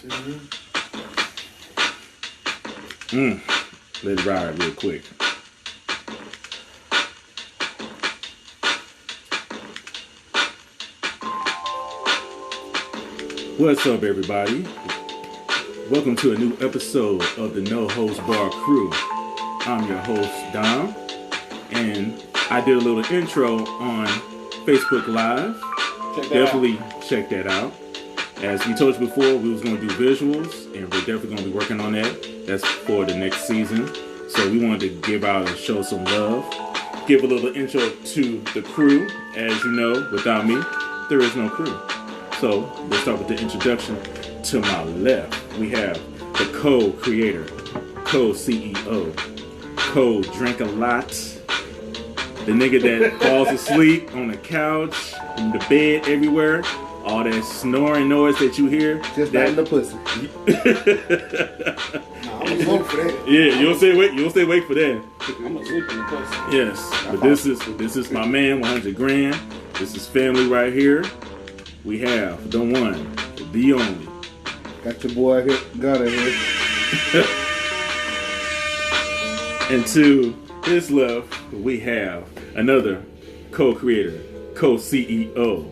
Let it ride real quick. What's up, everybody? Welcome to a new episode of the No Host Bar Crew. I'm your host, Dom, and I did a little intro on Facebook Live. Definitely check that out. As we told you before, we was going to do visuals, and we're definitely going to be working on that. That's for the next season. So we wanted to give out and show some love. Give a little intro to the crew. As you know, without me, there is no crew. So let's start with the introduction. To my left, we have the co-creator, co-CEO, co-drink a lot, the nigga that falls asleep on the couch, in the bed, everywhere. All that snoring noise that you hear. Just that in the pussy. I'm gonna for that. Yeah, you don't stay awake for that. I'm gonna sleep in the pussy. Yes, but this is my man, 100 grand. This is family right here. We have the one, the only. Got your boy here, got it here. And to his left, we have another co-creator, co-CEO.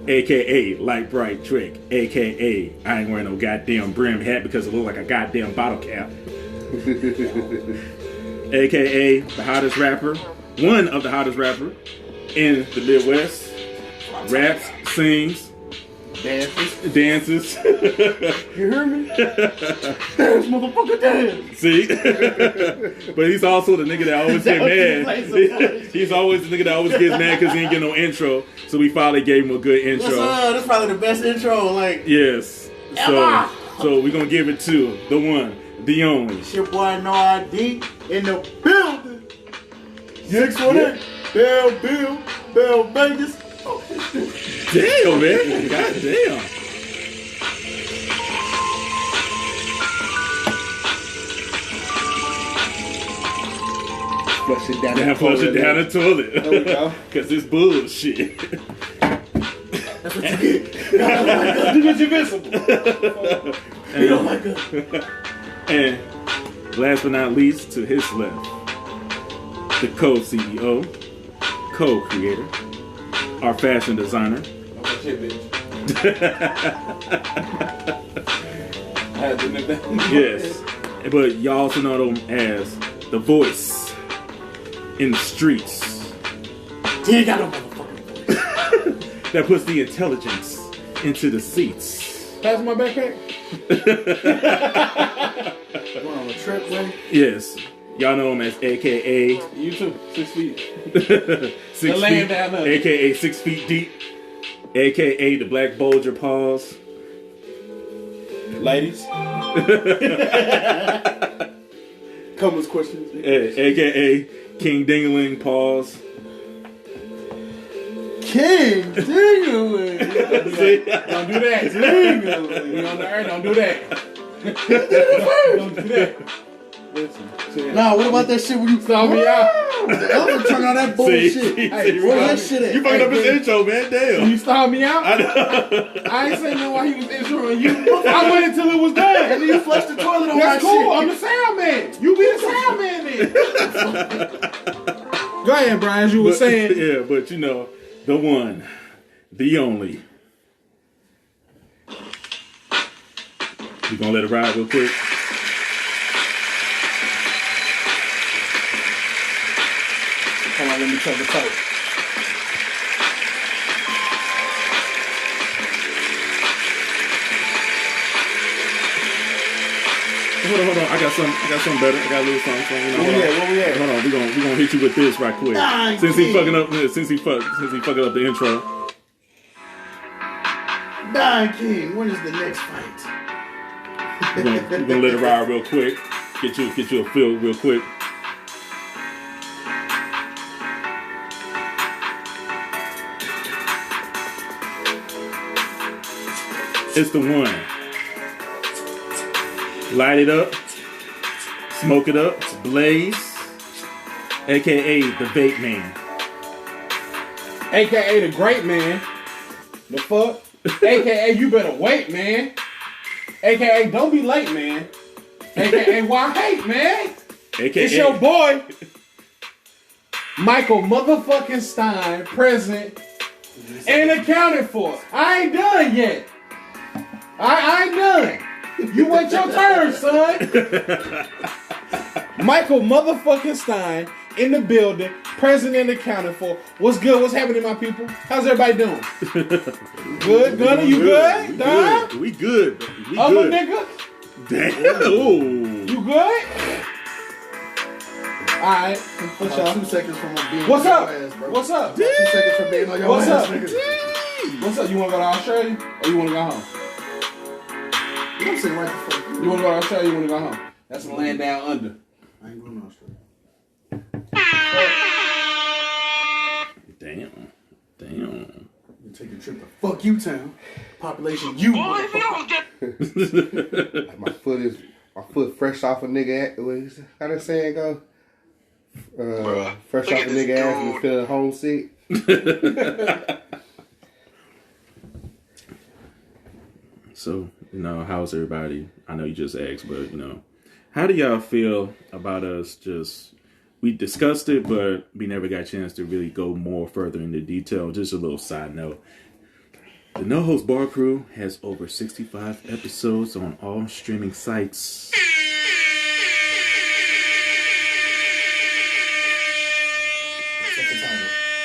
AKA Light Bright Trick, AKA I ain't wearing no goddamn brim hat because it looks like a goddamn bottle cap. AKA the hottest rapper, one of the hottest rapper in the Midwest. Raps, sings, dances. You hear me? Dance, motherfucker, dance. See? But he's also the nigga that always get mad. He's always the nigga that always gets mad because he ain't get no intro. So we finally gave him a good intro. That's probably the best intro, like. Yes. So we're gonna give it to the one, the only. It's your boy No ID in the building. 618 Bell Vegas. Damn, man. God damn. Flush it down the toilet. There we go. Because it's bullshit. That's what you get. Do what you're visible. You don't like it. And last but not least, to his left, the co-CEO, co-creator, our fashion designer. Oh, shit, bitch. I had to admit that. Yes. But y'all also know him as the voice in the streets. He ain't got no motherfucking voice. That puts the intelligence into the seats. Pass my backpack. Going on a trip, man. Yes. Y'all know him as AKA. You too. 6 feet. 6 feet. Down there. AKA 6 feet deep. AKA the Black Bulger Pause. Ladies. Comments, questions. AKA King Dingaling Pause. King Dingaling. Don't do that. Dingaling. We on the earth. Don't do that. Don't do that. Listen. Nah, what about that shit when you saw me out? The elephant turned out that bullshit. Hey, where that shit at? You fucking up his intro, man. Damn. You stalled me out? I ain't saying no while he was introing you. I waited until it was done. And then you flushed the toilet on my shit. That's cool. I'm the sound man. You be the sound man then. Go ahead, Brian, as you were saying. Yeah, but you know, the one, the only. You gonna let it ride real quick? Hold on, let me check the coat. Hold on. I got something better. I got a little something. You know, where we at? Hold on. We gonna hit you with this right quick. Since he fucking up the intro. Don King, when is the next fight? We're gonna let it ride real quick. Get you a feel real quick. It's the one. Light it up. Smoke it up. It's Blaze. AKA the Vape Man. AKA the Great Man. The fuck? AKA you better wait, man. AKA don't be late, man. AKA why hate, man. AKA It's your boy, Michael motherfucking Stein, present and accounted for. I ain't done yet. I ain't done. You wait your turn, son. Michael motherfucking Stein in the building, present and accounted for. What's good? What's happening, my people? How's everybody doing? Good, Gunner? You good? We good. We Other good. nigga? Damn. Ooh. You good? Alright, for sure. 2 seconds from being What's on up? your ass, bro. What's up? 2 seconds from being on your What's ass, up? nigga. What's up? You want to go to Australia or you want to go home? You don't say right the fuck. You want to go to Australia or you want to go home? That's the land down under. I ain't going to Australia. Damn. You take a trip to fuck you town. Population you. Like my foot fresh off a nigga. How that saying go? Fresh off a nigga ass and feeling homesick. So, how's everybody? I know you just asked, but, how do y'all feel about us we discussed it, but we never got a chance to really go more further into detail. Just a little side note. The No Host Bar Crew has over 65 episodes on all streaming sites.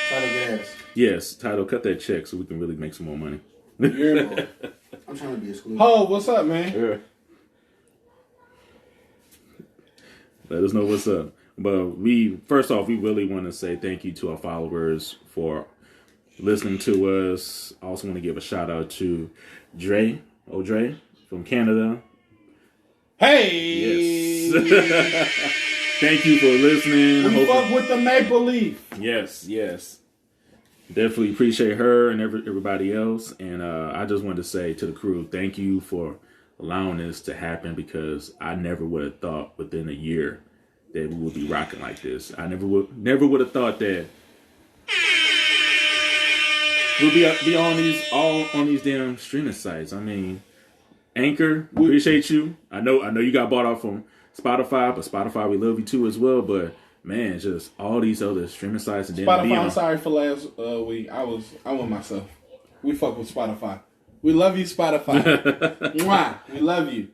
Title get ass. Yes, Title, cut that check so we can really make some more money. Yeah. I'm trying to be exclusive. Ho, what's up, man? Yeah. Let us know what's up. But first off, we really want to say thank you to our followers for listening to us. I also want to give a shout out to Dre from Canada. Hey! Yes. Thank you for listening. We fuck with the Maple Leaf. Yes. Definitely appreciate her and everybody else. And I just wanted to say to the crew, thank you for allowing this to happen, because I never would have thought within a year that we would be rocking like this. I never would have thought that we'll be all on these damn streaming sites. I mean, Anchor, we appreciate you. I know you got bought off from Spotify, but Spotify, we love you too as well. But man, just all these other streaming sites and then Spotify, I'm sorry for last week. I went myself. We fuck with Spotify. We love you, Spotify. Mwah. We love you.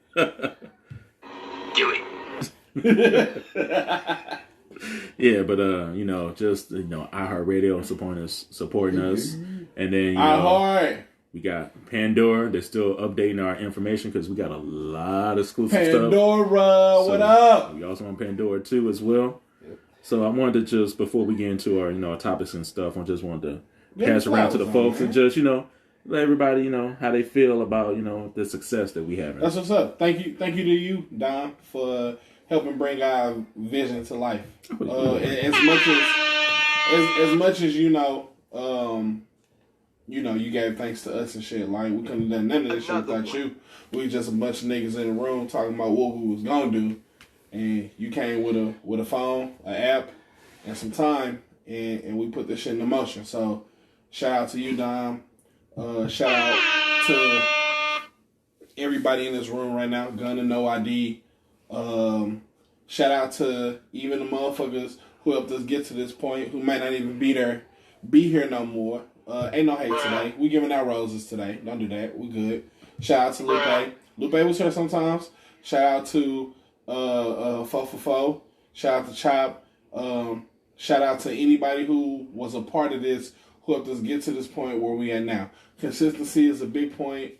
Do it. Yeah, but just iHeartRadio supporting us, and then we got Pandora. They're still updating our information because we got a lot of exclusive stuff. Pandora, what up? We also on Pandora too as well. Yep. So I wanted to just, before we get into our topics and stuff, I just wanted to pass around to the folks and just let everybody how they feel about the success that we have. That's what's up. Thank you to you, Dom, for helping bring our vision to life. As much as you gave thanks to us and shit. Like, we couldn't have done none of this shit without you. We just a bunch of niggas in the room talking about what we was gonna do, and you came with a phone, an app, and some time, and we put this shit into motion. So shout out to you, Dom. Shout out to everybody in this room right now. Gun and No ID. Shout out to even the motherfuckers who helped us get to this point, who might not even be here no more. Ain't no hate today. We giving out roses today. Don't do that. We good. Shout out to Lupe. Lupe was here sometimes. Shout out to Fo. Shout out to Chop. Shout out to anybody who was a part of this, who helped us get to this point where we at now. Consistency is a big point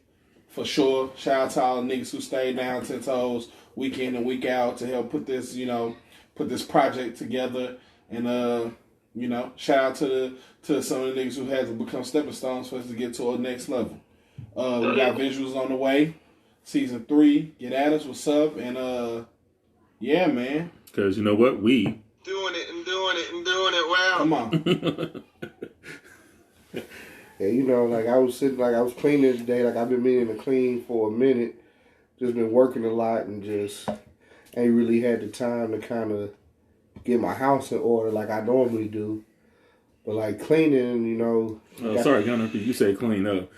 for sure. Shout out to all the niggas who stayed down 10 toes week in and week out to help put this project together. And shout out to some of the niggas who had to become stepping stones for us to get to our next level. We got visuals on the way. Season 3, get at us. What's up? And yeah, man. Because you know what? We Doing it well. Come on. Yeah, I was cleaning today. Like, I've been meaning to clean for a minute. Just been working a lot and just ain't really had the time to kind of get my house in order like I normally do. But like cleaning, sorry, Gunner, you said clean up.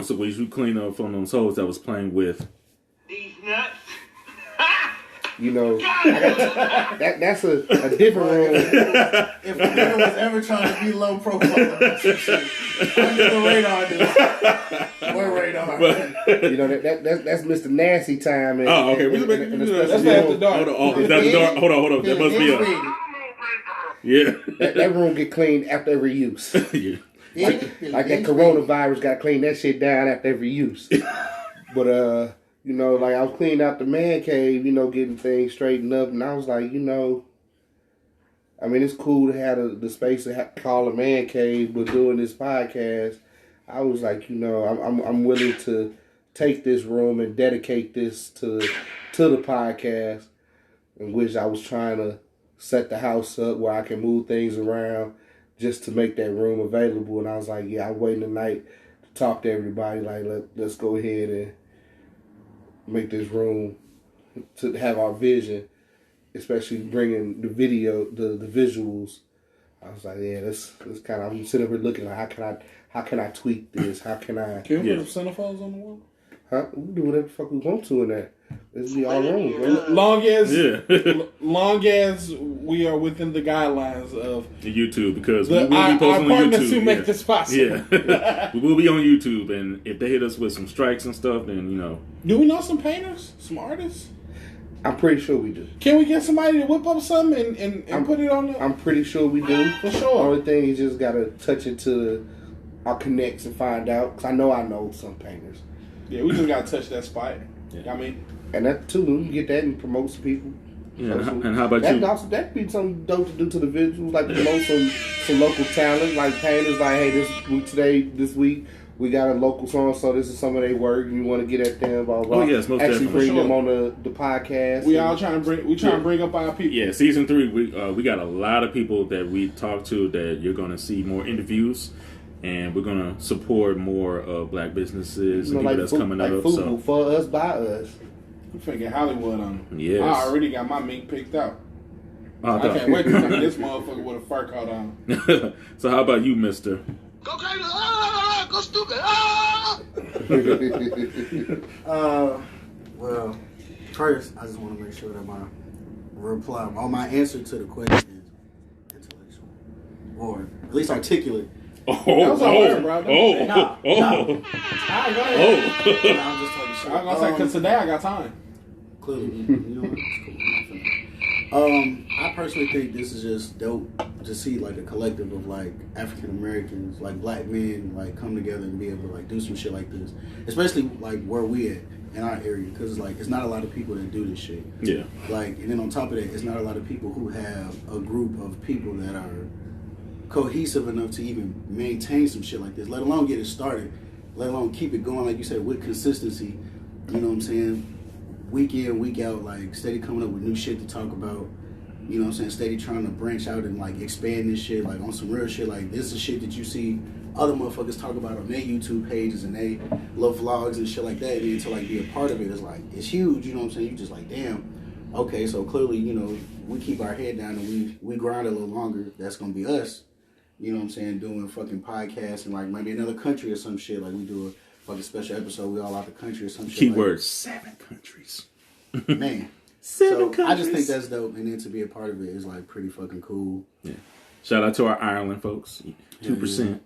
So was you clean up from those hoes that was playing with You know, that's a different room. If a nigga was ever trying to be low profile about some shit, under the radar, dude. What radar? You know, that's Mr. Nasty time. And, okay. That's after dark. Hold on. Is that the dark? Hold on. That must be a... Yeah. That room get cleaned after every use. Yeah. Like that coronavirus got to clean that shit down after every use. But, you know, like I was cleaning out the man cave, you know, getting things straightened up. And I was like, you know, I mean, it's cool to have the space to call a man cave, but doing this podcast, I was like, you know, I'm willing to take this room and dedicate this to the podcast, in which I was trying to set the house up where I can move things around just to make that room available. And I was like, yeah, I'm waiting tonight to talk to everybody. Like, let's go ahead and make this room to have our vision, especially bringing the video, the visuals. I was like, yeah, that's kind of. I'm sitting up here looking like, how can I tweak this? How can I? Can we put some centerfolds on the wall? Huh? We do whatever the fuck we want to in there. This be our room, bro. Long as we are within the guidelines of YouTube, because we will be our posting on partners YouTube. who make this possible. Yeah. We will be on YouTube, and if they hit us with some strikes and stuff, then, you know. Do we know some painters? Some artists? I'm pretty sure we do. Can we get somebody to whip up something and put it on the... I'm pretty sure we do. For sure. Only thing is just gotta touch it to our connects and find out. Cause I know some painters. Yeah, we just gotta touch that spot. Yeah. I mean, and that too, we can get that and promote some people. Yeah, and how about you? Also, that'd be something dope to do to the visuals, like promote some local talent, like painters. Like, hey, this week we got a local song, so this is some of their work, and you want to get at them. Blah blah. Oh yes, most actually definitely. bring them on the podcast. We all trying to bring up our people. Yeah, season 3, we got a lot of people that we talked to that you're gonna see more interviews. And we're gonna support more of black businesses and people that's coming up. So for us, by us. I'm finna get Hollywood on them. Yes. I already got my mink picked out. I can't wait to come to this motherfucker with a fur coat on. So how about you, mister? Go crazy! Go stupid! Well, first, I just want to make sure that my answer to the question is intellectual, or at least articulate. That was all right, bro. Nah. All right, go ahead. I'm just talking shit. I was gonna say, because today I got time. Clearly, you know what? It's cool. I personally think this is just dope to see like a collective of like African Americans, like black men, like come together and be able to like do some shit like this, especially like where we at in our area, because it's like it's not a lot of people that do this shit. Yeah. Like, and then on top of that, it's not a lot of people who have a group of people that are cohesive enough to even maintain some shit like this, let alone get it started, let alone keep it going, like you said, with consistency. You know what I'm saying? Week in, week out, like steady coming up with new shit to talk about. You know what I'm saying? Steady trying to branch out and like expand this shit, like on some real shit. Like this is shit that you see other motherfuckers talk about on their YouTube pages and they love vlogs and shit like that. And then to like be a part of it is like, it's huge. You know what I'm saying? You just like, damn. Okay, so clearly, you know, we keep our head down and we grind a little longer. That's gonna be us. You know what I'm saying? Doing fucking podcasts and like maybe another country or some shit. Like we do a fucking special episode. We all out the country or some shit. Keyword, 7 countries. Man. 7 countries. I just think that's dope. And then to be a part of it is like pretty fucking cool. Yeah. Shout out to our Ireland folks. 2%.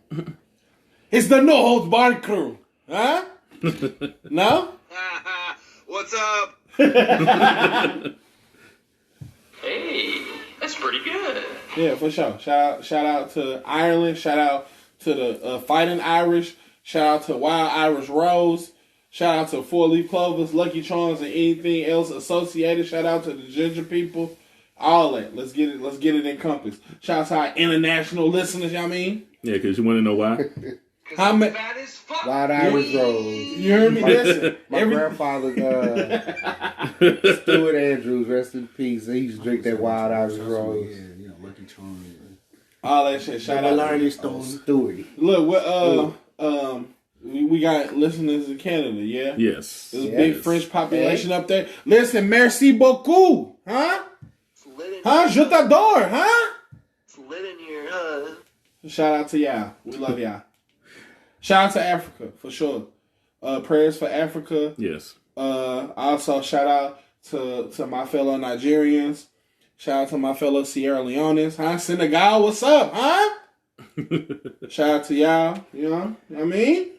It's the No Holds Barred crew. Huh? No? What's up? Hey, that's pretty good. Yeah, for sure. Shout out to Ireland. Shout out to the Fighting Irish. Shout out to Wild Irish Rose. Shout out to 4-Leaf Clovers, Lucky Charms, and anything else associated. Shout out to the Ginger people. All that. Let's get it encompassed. Shout out to our international listeners, y'all mean? Yeah, because you want to know why? How many? Fat as fuck. Wild Irish Rose. You heard me? Listen. My grandfather, Stuart Andrews, rest in peace. He used to drink that Wild Irish Rose. Yeah, you know, Lucky Charms. All that shit. Shout out. Learning Stone. Stewie. Look, we got listeners in Canada, yeah? Yes. There's a big French population up there. Listen, merci beaucoup. Huh? Huh? Je t'adore, huh? It's lit in here, huh? Shout out to y'all. We love y'all. Shout out to Africa, for sure. Prayers for Africa. Yes. Also, shout out to my fellow Nigerians. Shout out to my fellow Sierra Leoneans. Huh? Senegal, what's up, huh? Shout out to y'all. You know what I mean?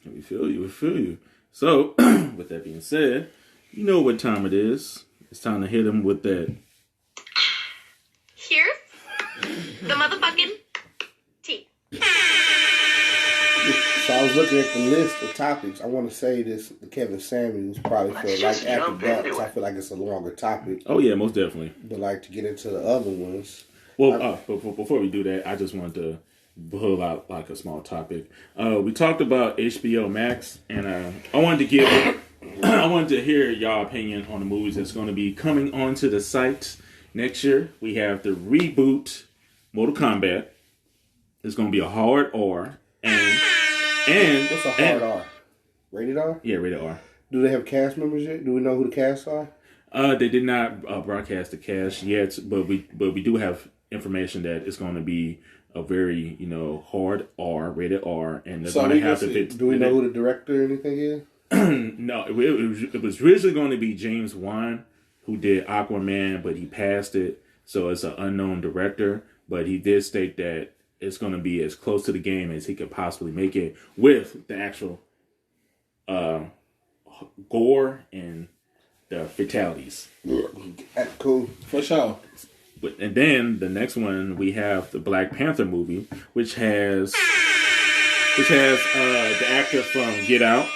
We feel you. So, with that being said, you know what time it is. It's time to hit him with that. Here's the motherfucking tea. So I was looking at the list of topics. I want to say this, Kevin Samuels, probably for like after Ducks. I feel like it's a longer topic. Oh yeah, most definitely. But like to get into the other ones. Well, before we do that, I just wanted to pull out like a small topic. We talked about HBO Max, and I wanted to hear y'all opinion on the movies that's going to be coming onto the site next year. We have the reboot Mortal Kombat. It's going to be a hard R, and what's a hard R? Rated R? Yeah, rated R. Do they have cast members yet? Do we know who the cast are? They did not broadcast the cast yet, but we do have information that it's going to be a very hard R, rated R, and they're going to have to fit. Do we know who the director or anything is? No, it was originally going to be James Wan, who did Aquaman, but he passed it, so it's an unknown director. But he did state that it's going to be as close to the game as he could possibly make it with the actual gore and the fatalities. That's cool. For sure. And then the next one we have the Black Panther movie, which has the actor from Get Out,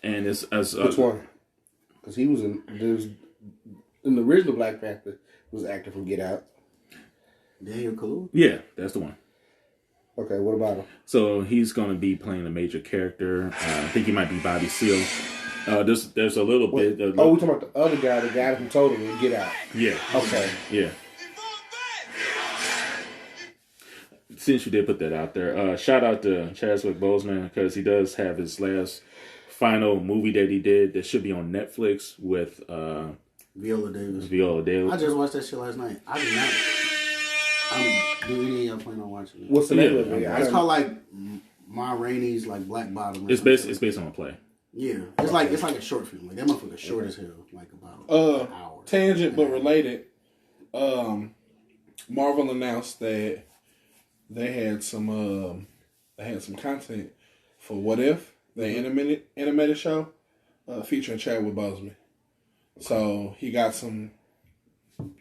and it's which one? Because he was in the original Black Panther. Was the actor from Get Out. Daniel Kaluuya? Yeah, that's the one. Okay, what about him? So he's going to be playing a major character. I think he might be Bobby Seale. There's a little bit. We're talking about the other guy, the guy who told him to get out. Yeah. Okay. Yeah. Since you did put that out there, shout out to Chadwick Boseman because he does have his last final movie that he did that should be on Netflix with Viola Davis. I just watched that shit last night. I did not. Do any of y'all plan on watching it? What's the name of it? It's called like Ma Rainey's like Black Bottom. It's based on a play. Yeah, it's like a short film. Like that motherfucker short as hell. Like about an hour. Tangent but related. Marvel announced that they had some content for What If, the animated show, featuring Chadwick Boseman. So he gonna have some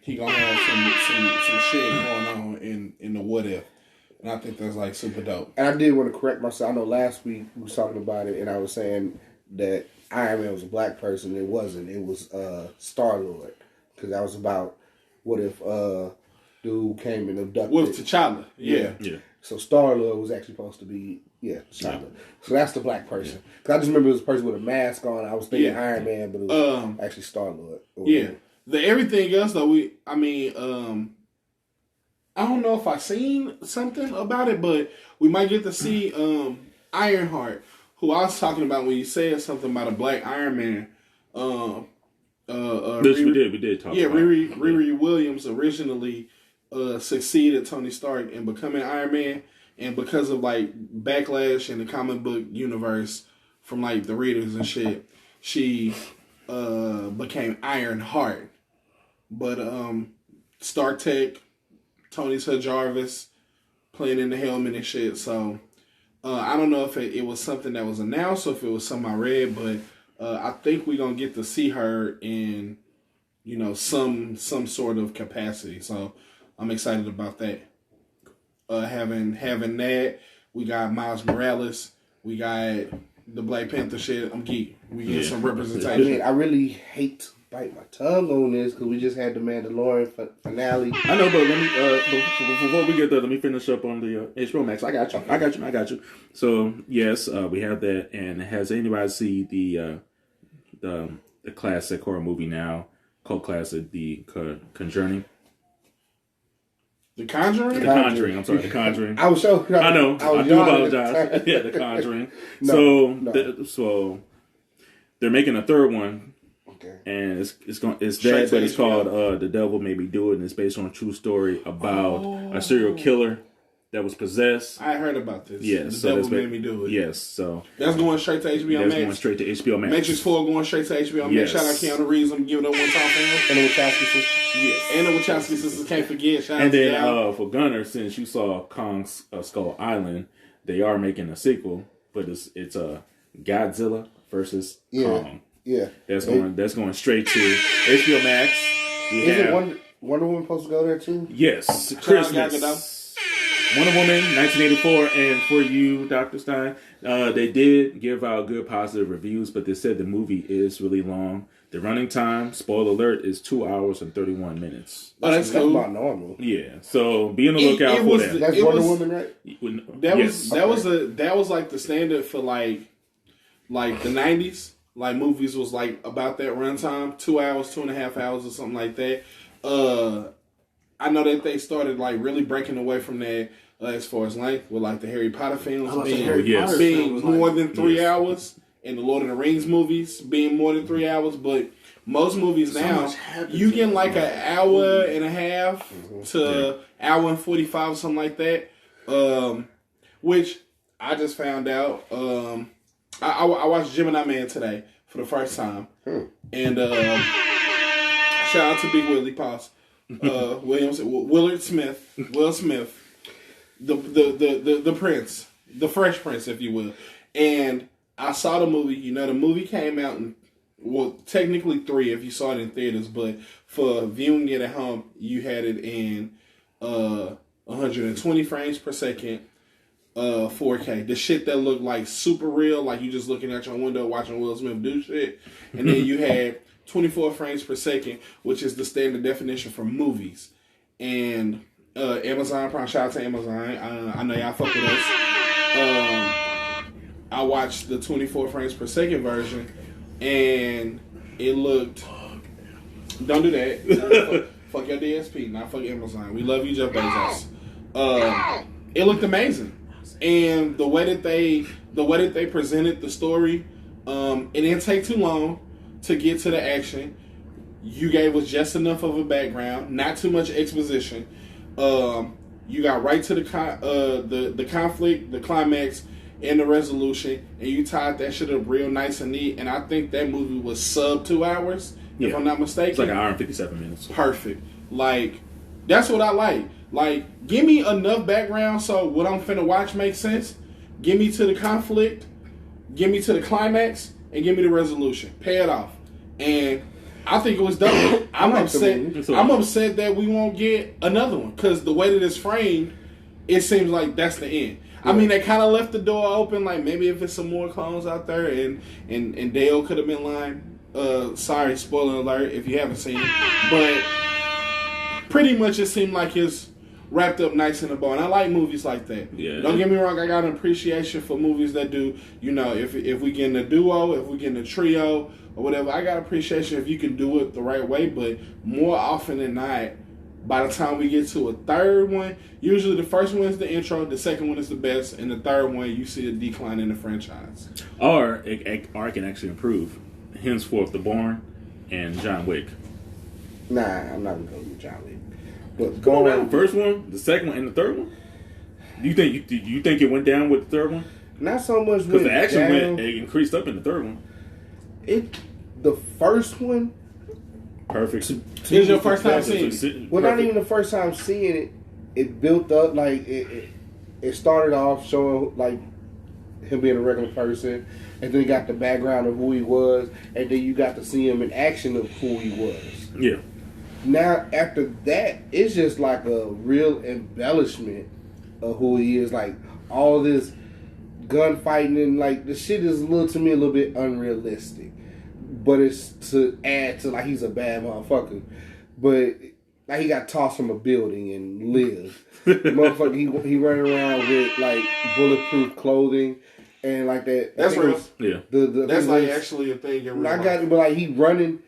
shit going on in the What If. And I think that's like super dope. And I did want to correct myself. I know last week we was talking about it, and I was saying that Iron Man was a black person. It wasn't. It was Star-Lord. Because that was about what if dude came and abducted. With T'Challa. Yeah. So Star-Lord was actually supposed to be, T'Challa. Yeah. So that's the black person. Because I just remember it was a person with a mask on. I was thinking Iron Man, but it was actually Star-Lord. Yeah. Everything else, though, I don't know if I seen something about it, but we might get to see Ironheart, who I was talking about when you said something about a black Iron Man. We did talk about it. Riri Williams originally succeeded Tony Stark in becoming Iron Man, and because of like backlash in the comic book universe from like the readers and shit, she became Ironheart. But Stark Tech, Tony's her Jarvis, playing in the helmet and shit. So I don't know if it was something that was announced or if it was something I read, but I think we're gonna get to see her in, some sort of capacity. So I'm excited about that. Having that, we got Miles Morales, we got the Black Panther shit. I'm geek. We get some representation. I really hate to bite my tongue on this because we just had the Mandalorian finale. I know, but let me before we get there, let me finish up on the HBO Max. I got you. So yes, we have that. And has anybody see the classic horror movie now, cult classic, The Conjuring? The Conjuring? The Conjuring. I'm sorry, The Conjuring. I was so. I know. I do apologize. Yeah, The Conjuring. So they're making a third one. Okay. And it's that, but it's called The Devil Made Me Do It, and it's based on a true story about a serial killer that was possessed. I heard about this. Yes, the devil made me do it. Yes, so that's going straight to HBO Max. That's going straight to HBO Max. Matrix 4 going straight to HBO Max. Shout out Keanu Reeves. I'm giving it a one time for him. And the Wachowski sisters. Yes, and the Wachowski sisters. Can't forget. Shout out and to then y'all. for Gunner, since you saw Kong's Skull Island, they are making a sequel, but it's Godzilla versus Kong. Yeah, that's going straight to HBO Max. Is Wonder Woman supposed to go there too? Yes, Christmas. Wonder Woman, 1984, and for you, Dr. Stein, they did give out good positive reviews, but they said the movie is really long. The running time, spoiler alert, is 2 hours and 31 minutes. Oh, that's cool. About normal. Yeah, so be on the lookout for that. That's Wonder Woman, right? That was like the standard for like the 90s. Like movies was like about that runtime, 2 hours, 2.5 hours, or something like that. I know that they started like really breaking away from that as far as length with like the Harry Potter films being more than 3 hours, and the Lord of the Rings movies being more than 3 hours. But most movies now, you get like an hour and a half to hour and 45, something like that. Which I just found out. I watched Gemini Man today for the first time, and shout out to Big Willie Poss. Will Smith, the Prince, the Fresh Prince, if you will. And I saw the movie. You know, the movie came out in, technically 3 if you saw it in theaters, but for viewing it at home, you had it in 120 frames per second, 4K. The shit that looked like super real, like you just looking at your window watching Will Smith do shit. And then you had 24 frames per second, which is the standard definition for movies. And Amazon Prime, shout out to Amazon. I know y'all fuck with us. I watched the 24 frames per second version, and it looked. Don't do that. Fuck your DSP, not fuck Amazon. We love you, Jeff Bezos. It looked amazing, and the way that they presented the story, it didn't take too long to get to the action. You gave us just enough of a background, not too much exposition. You got right to the conflict, the climax, and the resolution, and you tied that shit up real nice and neat. And I think that movie was sub 2 hours, if I'm not mistaken. It's like an hour and 57 minutes. Perfect. Like, that's what I like. Like, give me enough background so what I'm finna watch makes sense. Give me to the conflict, give me to the climax, and give me the resolution. Pay it off. And I think it was dope. I'm upset that we won't get another one, because the way that it's framed, it seems like that's the end. I mean, they kind of left the door open, like maybe if it's some more clones out there, and Dale could have been lying. Sorry, spoiler alert if you haven't seen it, but pretty much it seemed like it's wrapped up nice in a bow, and I like movies like that. Yeah. Don't get me wrong, I got an appreciation for movies that do, you know, if we get in a duo, if we get in a trio or whatever, I got appreciation if you can do it the right way. But more often than not, by the time we get to a third one, usually the first one is the intro, the second one is the best, and the third one you see a decline in the franchise. Or it can actually improve. Henceforth, The Bourne and John Wick. Nah, I'm not gonna go with John Wick. But Come on, now, the first one, the second one, and the third one. Do you think it went down with the third one? Not so much because the action it increased up in the third one. The first one. Perfect. It was your first time seeing it. Well, not even the first time seeing it. It built up like it started off showing like him being a regular person, and then you got the background of who he was, and then you got to see him in action of who he was. Yeah. Now after that, it's just like a real embellishment of who he is. Like all this gunfighting and like the shit is a little bit unrealistic. But it's to add to like he's a bad motherfucker. But like he got tossed from a building and lived. Motherfucker, he running around with like bulletproof clothing and like that. That's real. Yeah. That's like actually a thing in real life. I got it, but like he running,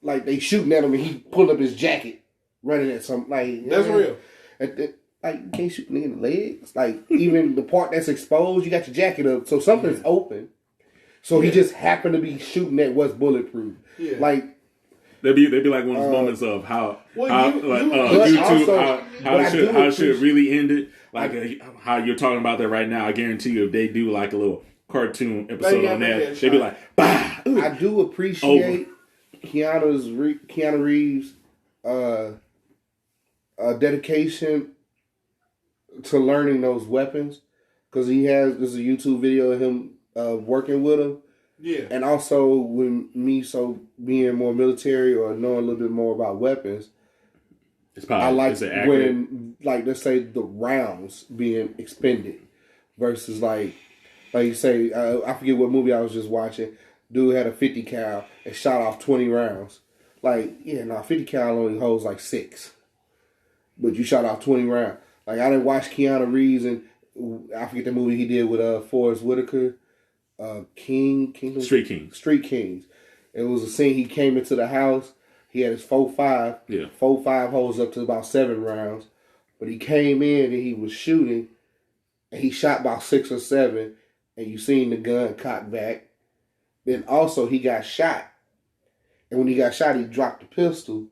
like they shooting at him and he pulled up his jacket, running at some like. That's real. Like you can't shoot me in the legs. Like even the part that's exposed, you got your jacket up, so something's open. So he just happened to be shooting at what's bulletproof. Yeah. Like They'd be like one of those moments of how should it really end it? Like how you're talking about that right now. I guarantee you, if they do like a little cartoon episode on that, they'd be like, bah! I do appreciate Keanu Reeves' dedication to learning those weapons, because there's a YouTube video of him working with them. Yeah. And also with me, so being more military or knowing a little bit more about weapons, I like when, like, let's say the rounds being expended versus like you say, I forget what movie I was just watching. Dude had a 50 cal and shot off 20 rounds. Like, 50 cal only holds like 6, but you shot off 20 rounds. Like, I didn't watch Keanu Reeves and I forget the movie he did with Forrest Whitaker. Street Kings. It was a scene he came into the house. He had his 4.5. Yeah. 4.5 holds up to about 7 rounds. But he came in and he was shooting, and he shot about 6 or 7, and you seen the gun cock back. Then also he got shot. And when he got shot, he dropped the pistol,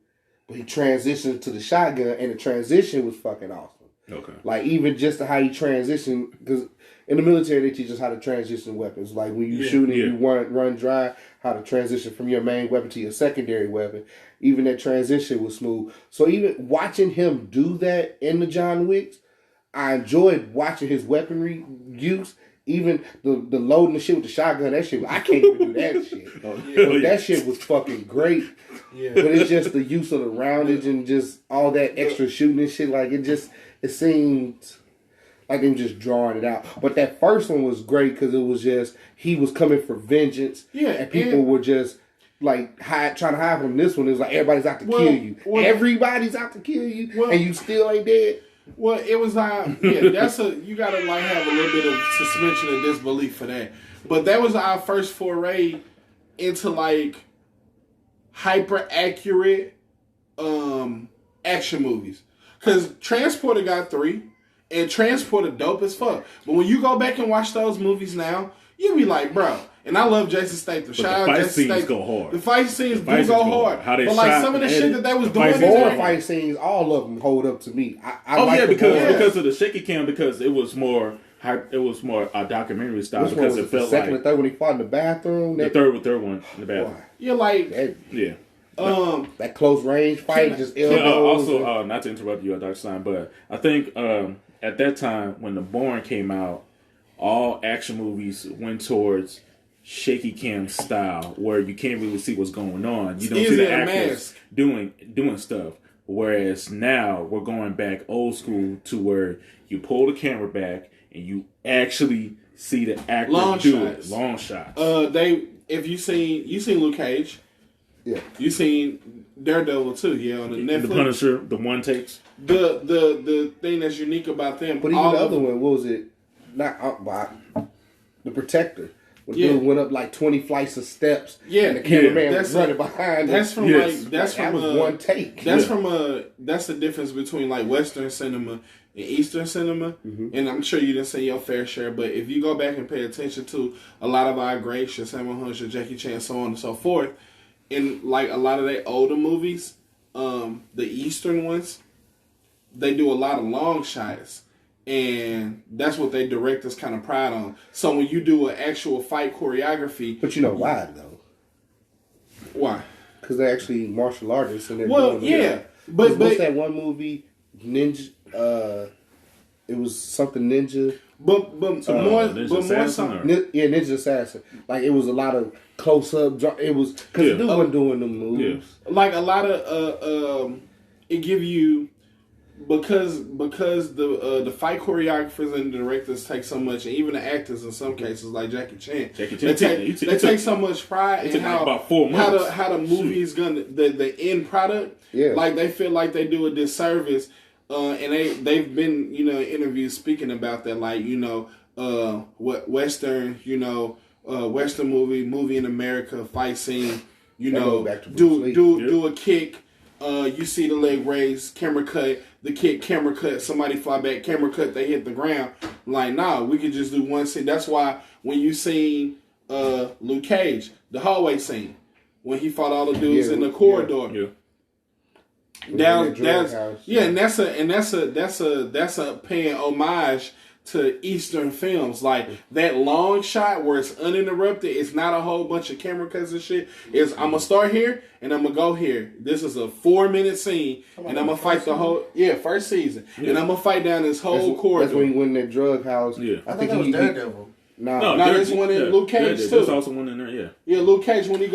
but he transitioned to the shotgun, and the transition was fucking awesome. Okay. Like, even just how he transitioned, because in the military, they teach us how to transition weapons. Like, when you shoot and you run dry, how to transition from your main weapon to your secondary weapon. Even that transition was smooth. So even watching him do that in the John Wicks, I enjoyed watching his weaponry use. Even the loading the shit with the shotgun, that shit, I can't even do that shit. But that shit was fucking great. Yeah. But it's just the use of the roundage and just all that extra shooting and shit. Like, it seemed like they were just drawing it out. But that first one was great because it was just, he was coming for vengeance. Yeah. And people were just like trying to hide from this one. It was like, everybody's out to kill you. Everybody's out to kill you, and you still ain't dead. Well, it was you gotta like have a little bit of suspension of disbelief for that. But that was our first foray into like hyper accurate action movies. Cause Transporter got 3, and Transporter dope as fuck. But when you go back and watch those movies now, you be like, bro. And I love Jason Statham. The fight scenes go hard. The fight scenes do go hard. How they but like some of the shit that they was doing, the fight scenes, all of them hold up to me. Because of the shaky cam, because it was more a documentary style. Because it felt second or third when he fought in the bathroom. The third one in the bathroom. Yeah, like that close range fight just elbows. Also, not to interrupt you, Dr. Stein, but I think at that time when The Bourne came out, all action movies went towards shaky cam style, where you can't really see what's going on. You don't see the actors doing stuff. Whereas now we're going back old school to where you pull the camera back and you actually see the actors do it. Long shots. If you seen Luke Cage. Yeah. You seen Daredevil too, on the Netflix. The Punisher, the one takes. The thing that's unique about them. But even the other one, what was it? Not The Protector. When dude went up like 20 flights of steps, and the cameraman was running behind. That's from one take. That's the difference between like Western cinema and Eastern cinema. Mm-hmm. And I'm sure you didn't say your fair share, but if you go back and pay attention to a lot of our greats, Samuel Hunter, Jackie Chan, so on and so forth, in like a lot of their older movies, the Eastern ones, they do a lot of long shots. And that's what they directors kind of pride on. So when you do an actual fight choreography... But you know why, though? Why? Because they're actually martial artists. And they're But what's that one movie, Ninja... it was something Ninja... Ninja Assassin. Like, it was a lot of close-up... It was... Because the dude wasn't doing them moves. Yeah. Like, a lot of... it give you... Because the fight choreographers and the directors take so much, and even the actors in some cases, like Jackie Chan, they take so much pride in how the movie is gonna the end product. Yeah. Like they feel like they do a disservice, and they've been in interviews speaking about that, like what Western Western movie in America fight scene, do a kick. You see the leg raise, camera cut, the kick, camera cut, somebody fly back, camera cut, they hit the ground. Like, nah, we could just do one scene. That's why when you seen Luke Cage, the hallway scene, when he fought all the dudes in the corridor. Yeah. And that's a paying homage to Eastern films. Like that long shot where it's uninterrupted, it's not a whole bunch of camera cuts and shit. It's I'm gonna start here and I'm gonna go here. This is a 4-minute scene and I'm gonna fight the whole first season. And I'm gonna fight down this whole corridor. That's when he went in that drug house. Yeah. I think that was Daredevil. No, there's one in Luke Cage too. There's also one in there, yeah. Yeah, Luke Cage when he he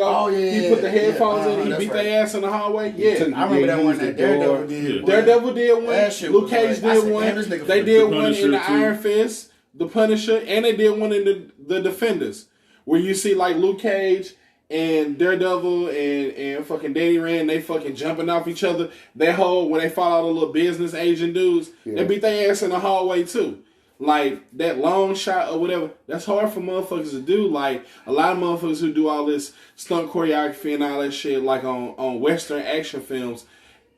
put the headphones in and he beat their ass in the hallway. Yeah, I remember that one that Daredevil did. Yeah. Daredevil did one. Luke Cage did one. They did one in the too. Iron Fist, the Punisher, and they did one in the Defenders, where you see like Luke Cage and Daredevil and fucking Danny Rand, they fucking jumping off each other. That whole when they fought all the little business Asian dudes, they beat their ass in the hallway too. Like, that long shot or whatever, that's hard for motherfuckers to do. Like, a lot of motherfuckers who do all this stunt choreography and all that shit, like on Western action films,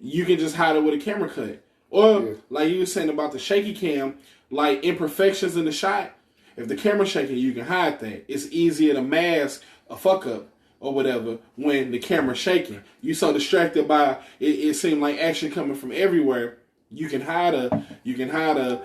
you can just hide it with a camera cut. Or, like you were saying about the shaky cam, like imperfections in the shot, if the camera's shaking, you can hide that. It's easier to mask a fuck up or whatever when the camera's shaking. You so distracted by it seemed like action coming from everywhere. You can hide a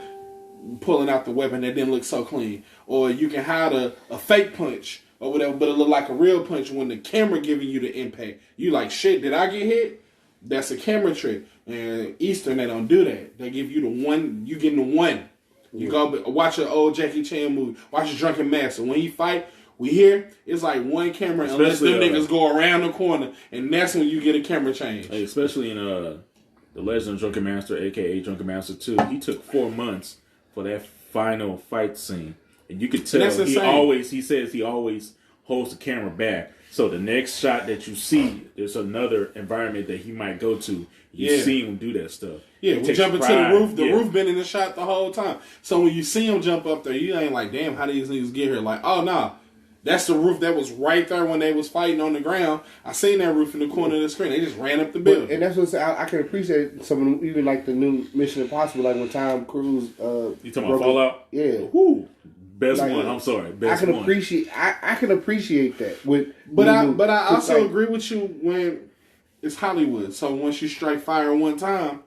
pulling out the weapon that didn't look so clean, or you can hide a fake punch or whatever, but it look like a real punch when the camera giving you the impact. You like, shit, did I get hit? That's a camera trick. And Eastern, they don't do that. They give you the one. You getting the one. You go watch an old Jackie Chan movie. Watch a Drunken Master. When he fight, we hear it's like one camera, unless them niggas go around the corner, and that's when you get a camera change. Hey, especially in The Legend of Drunken Master, aka Drunken Master 2, he took 4 months for that final fight scene, and you could tell he says he always holds the camera back, so the next shot that you see, there's another environment that he might go to. You see him do that stuff. Yeah, we jump into the roof. The roof been in the shot the whole time. So when you see him jump up there, you ain't like, damn, how did these niggas get here? Like, oh no, that's the roof that was right there when they was fighting on the ground. I seen that roof in the corner of the screen. They just ran up the building. And that's what I can appreciate some of even like the new Mission Impossible, like when Tom Cruise. You talking about Fallout? Yeah. Woo. Best like, one. I'm sorry. Best I can one. appreciate that. But I also agree with you when it's Hollywood. So once you strike fire one time,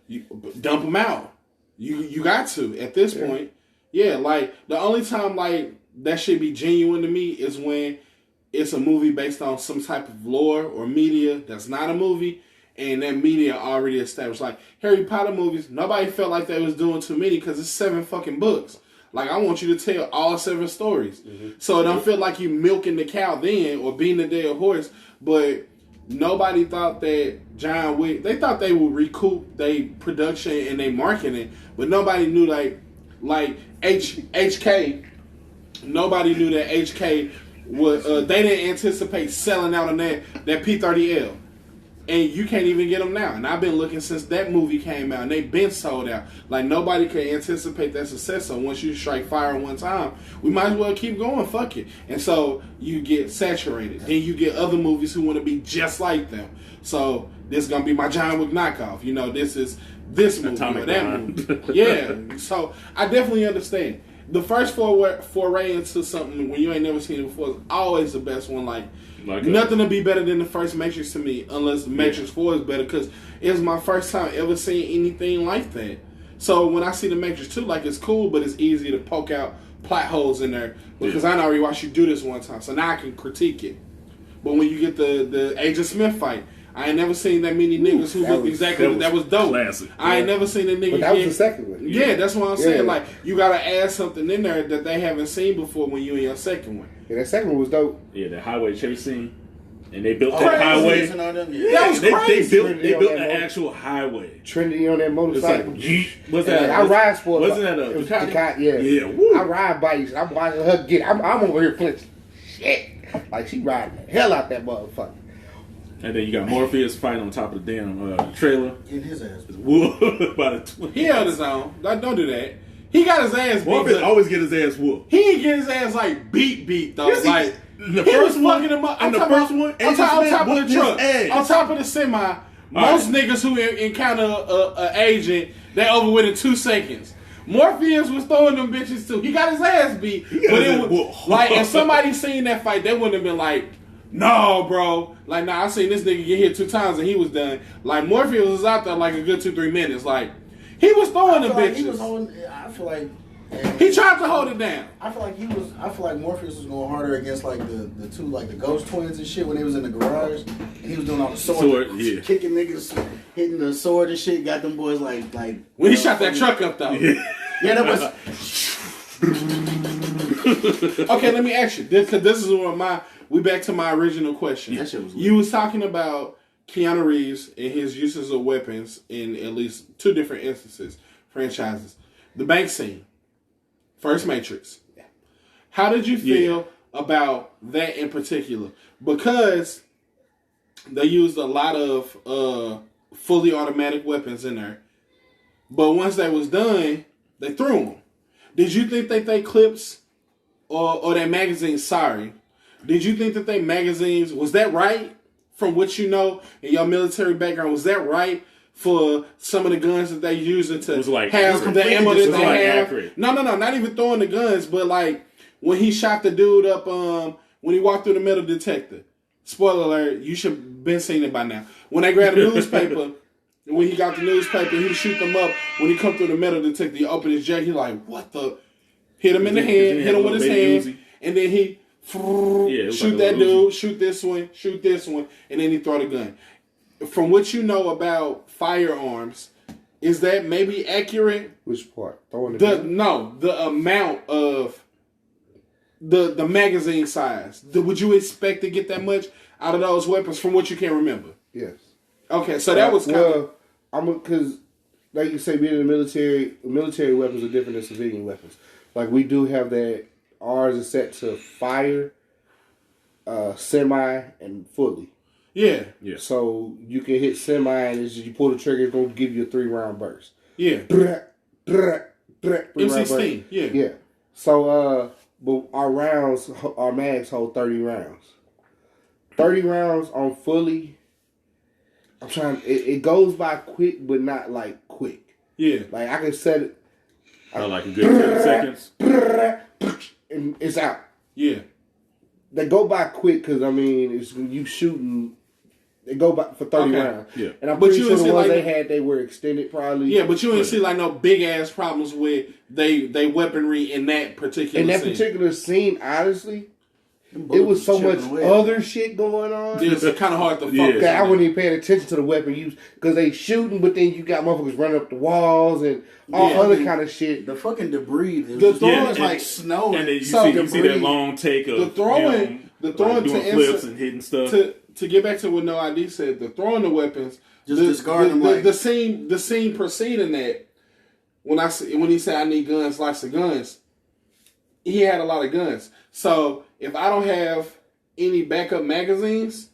you dump them out. You got to at this point. Yeah, like the only time like that should be genuine to me is when it's a movie based on some type of lore or media that's not a movie, and that media already established. Like Harry Potter movies, nobody felt like they was doing too many because it's 7 fucking books. Like, I want you to tell all 7 stories. So it don't feel like you milking the cow then or beating the dead horse. But nobody thought that John Wick, they thought they would recoup their production and their marketing, but nobody knew like HK. Nobody knew that HK would. They didn't anticipate selling out on that P30L. And you can't even get them now. And I've been looking since that movie came out, and they've been sold out. Like, nobody could anticipate that success. So once you strike fire one time, we might as well keep going. Fuck it. And so you get saturated. Then you get other movies who want to be just like them. So this is going to be my John Wick knockoff. You know, this is this movie or that movie. Yeah. So I definitely understand. The first foray into something when you ain't never seen it before is always the best one. Like nothing to be better than the first Matrix to me, unless Matrix 4 is better, because it was my first time ever seeing anything like that. So when I see the Matrix 2, like, it's cool, but it's easy to poke out plot holes in there because I already watched you do this one time, so now I can critique it. But when you get the Agent Smith fight, I ain't never seen that many niggas who look exactly. That was dope. Classic. I ain't never seen a nigga. But that was the second one. Yeah, that's what I'm saying. Like, you gotta add something in there that they haven't seen before when you in your second one. Yeah, that second one was dope. Yeah, the highway chase scene, and they built that highway. That was crazy. They built an actual highway. Trinity on that motorcycle. Was that? I ride for it. Wasn't that a Ducati? Yeah. Yeah. Woo. I ride bikes. I'm watching her get. I'm over here flinching. Shit. Like, she riding the hell out that motherfucker. And then you got Morpheus fighting on top of the damn trailer. In his ass. Whooped by the twin. He held his own. Like, don't do that. He got his ass beat. Morpheus always get his ass whooped. He didn't get his ass like beat though. Yes, like the he first was one, fucking him up. and the first one, on top of the truck, ass. on top of the semi. Most niggas who encounter an agent, they over with in 2 seconds. Morpheus was throwing them bitches too. He got his ass beat, but it was like if somebody seen that fight, they wouldn't have been like, No, bro. Like, nah, I seen this nigga get hit 2 times and he was done. Like, Morpheus was out there like a good 2-3 minutes. Like, he was throwing the bitches. I feel like he tried to hold it down. I feel like Morpheus was going harder against like the two like the Ghost Twins and shit when they was in the garage. And he was doing all the sword kicking niggas, hitting the sword and shit. Got them boys like when he shot that truck up though. Yeah, that was. Okay, let me ask you this because this is one of my. We back to my original question. That shit was you was talking about Keanu Reeves and his uses of weapons in at least 2 different instances, franchises. The bank scene. First Matrix. How did you feel about that in particular? Because they used a lot of fully automatic weapons in there. But once that was done, they threw them. Did you think that they clips or that magazine, did you think that they magazines, was that right from what you know in your military background? Was that right? For some of the guns that they used to have the ammo that they have. Accurate. No, not even throwing the guns, but like when he shot the dude up, when he walked through the metal detector. Spoiler alert, you should have been seeing it by now. When they grabbed the newspaper, when he got the newspaper, he shoot them up. When he come through the metal detector, he opened his jacket, he like, what the? Hit him in the hand, hit him with his hand, and then he shoot that dude, shoot this one, and then he throw the gun. From what you know about firearms, is that maybe accurate? Which part? Throwing the gun? No, the amount of the magazine size. Would you expect to get that much out of those weapons from what you can remember? Yes. Okay, so that was kind of... because, like you say, being in the military weapons are different than civilian weapons. Like, we do have that, ours is set to fire, semi, and fully. Yeah. So you can hit semi, and as you pull the trigger, it's going to give you a 3-round burst. Yeah. M16. Yeah. So, but our mags hold 30 rounds. 30 rounds on fully. It goes by quick, but not like quick. Yeah. Like I can set it. Like a good 10 seconds. And it's out. Yeah. They go by quick because, it's you shooting. They go by for 30 rounds. Yeah. And I'm pretty sure the ones they were extended probably. Yeah, but you didn't see like no big ass problems with they weaponry in that particular scene. Particular scene, honestly, it was so much other shit going on. It's kind of hard to focus. I wasn't even paying attention to the weapon use because they shooting, but then you got motherfuckers running up the walls and all other kind of shit. The fucking debris. The throwing is like snow. And then you see that long take of the throwing doing flips and hitting stuff. To get back to what No ID said, the throwing the weapons, just discard them. The scene preceding that, when he said I need guns, lots of guns, he had a lot of guns. So if I don't have any backup magazines,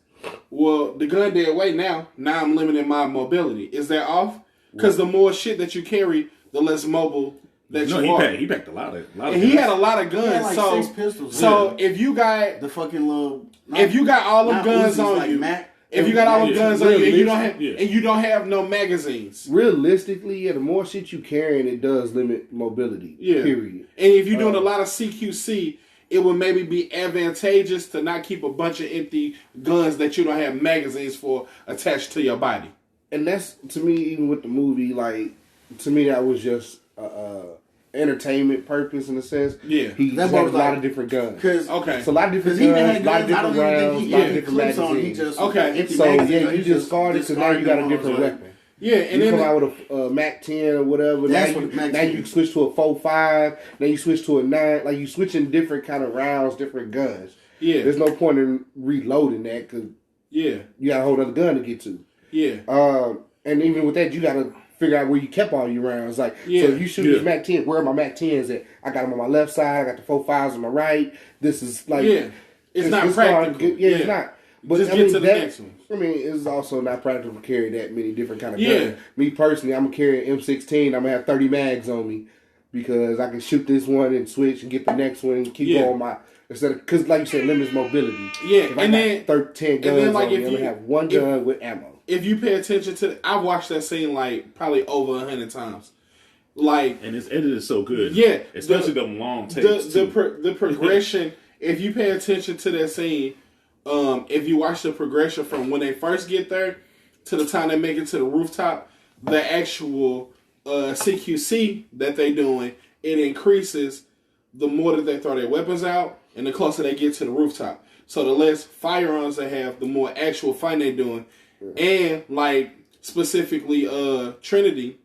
well, the gun dead weight now I'm limiting my mobility. Is that off? Because the more shit that you carry, the less mobile that you are. He packed a lot of guns. He had a lot of guns. He had like 6 pistols. So if you got the fucking little, if you got all the guns on like you, Mac, if you got all the guns on you, and you don't have no magazines. Realistically, the more shit you carrying, it does limit mobility. Yeah. Period. And if you're doing a lot of CQC, it would maybe be advantageous to not keep a bunch of empty guns that you don't have magazines for attached to your body. And that's, to me, even with the movie, like, to me, that was just entertainment purpose in a sense. Yeah. He had a lot of different guns. Okay. So a lot of different guns, a lot of different rounds, a lot of different magazines. So, you discard it because now you got a different weapon. Yeah, and you then come out with a Mac 10 or whatever. Now you switch to a 4.5. Then you switch to a 9. Like you switching different kind of rounds, different guns. Yeah. There's no point in reloading that because you got a whole other gun to get to. Yeah. And even with that, you got to figure out where you kept all your rounds. Like, so if you shoot this Mac 10, where are my Mac 10s at? I got them on my left side. I got the 4.5s on my right. This is like, it's not practical. It's not. But just get to the next one. It's also not practical to carry that many different kind of guns. Me personally, I'm gonna carry an M16. I'm gonna have 30 mags on me because I can shoot this one and switch and get the next one and keep going instead of because like you said, limits mobility. Yeah, if I got 10 guns on me, I'm gonna have one gun with ammo. If you pay attention to, I've watched that scene like probably over 100 times. Like, and it's edited so good. Yeah, especially the long takes. The progression. If you pay attention to that scene, if you watch the progression from when they first get there to the time they make it to the rooftop, the actual CQC that they're doing, it increases the more that they throw their weapons out and the closer they get to the rooftop. So the less firearms they have, the more actual fighting they're doing. And like specifically Trinity,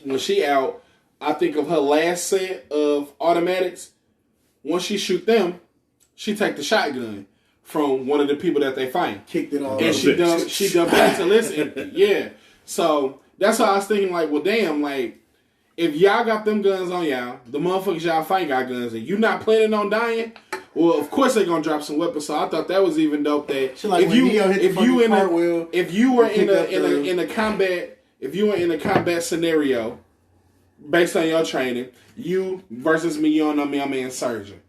when she out, I think of her last set of automatics. Once she shoot them, she take the shotgun from one of the people that they fight. Kicked it all. And she dumped it till it's empty. Yeah. So that's why I was thinking, like, well, damn, like, if y'all got them guns on y'all, the motherfuckers y'all fight got guns, and you not planning on dying, well, of course they're gonna drop some weapons. So I thought that was even dope. That like if you were in a combat scenario, based on your training, you versus me, you don't know me, I'm an insurgent.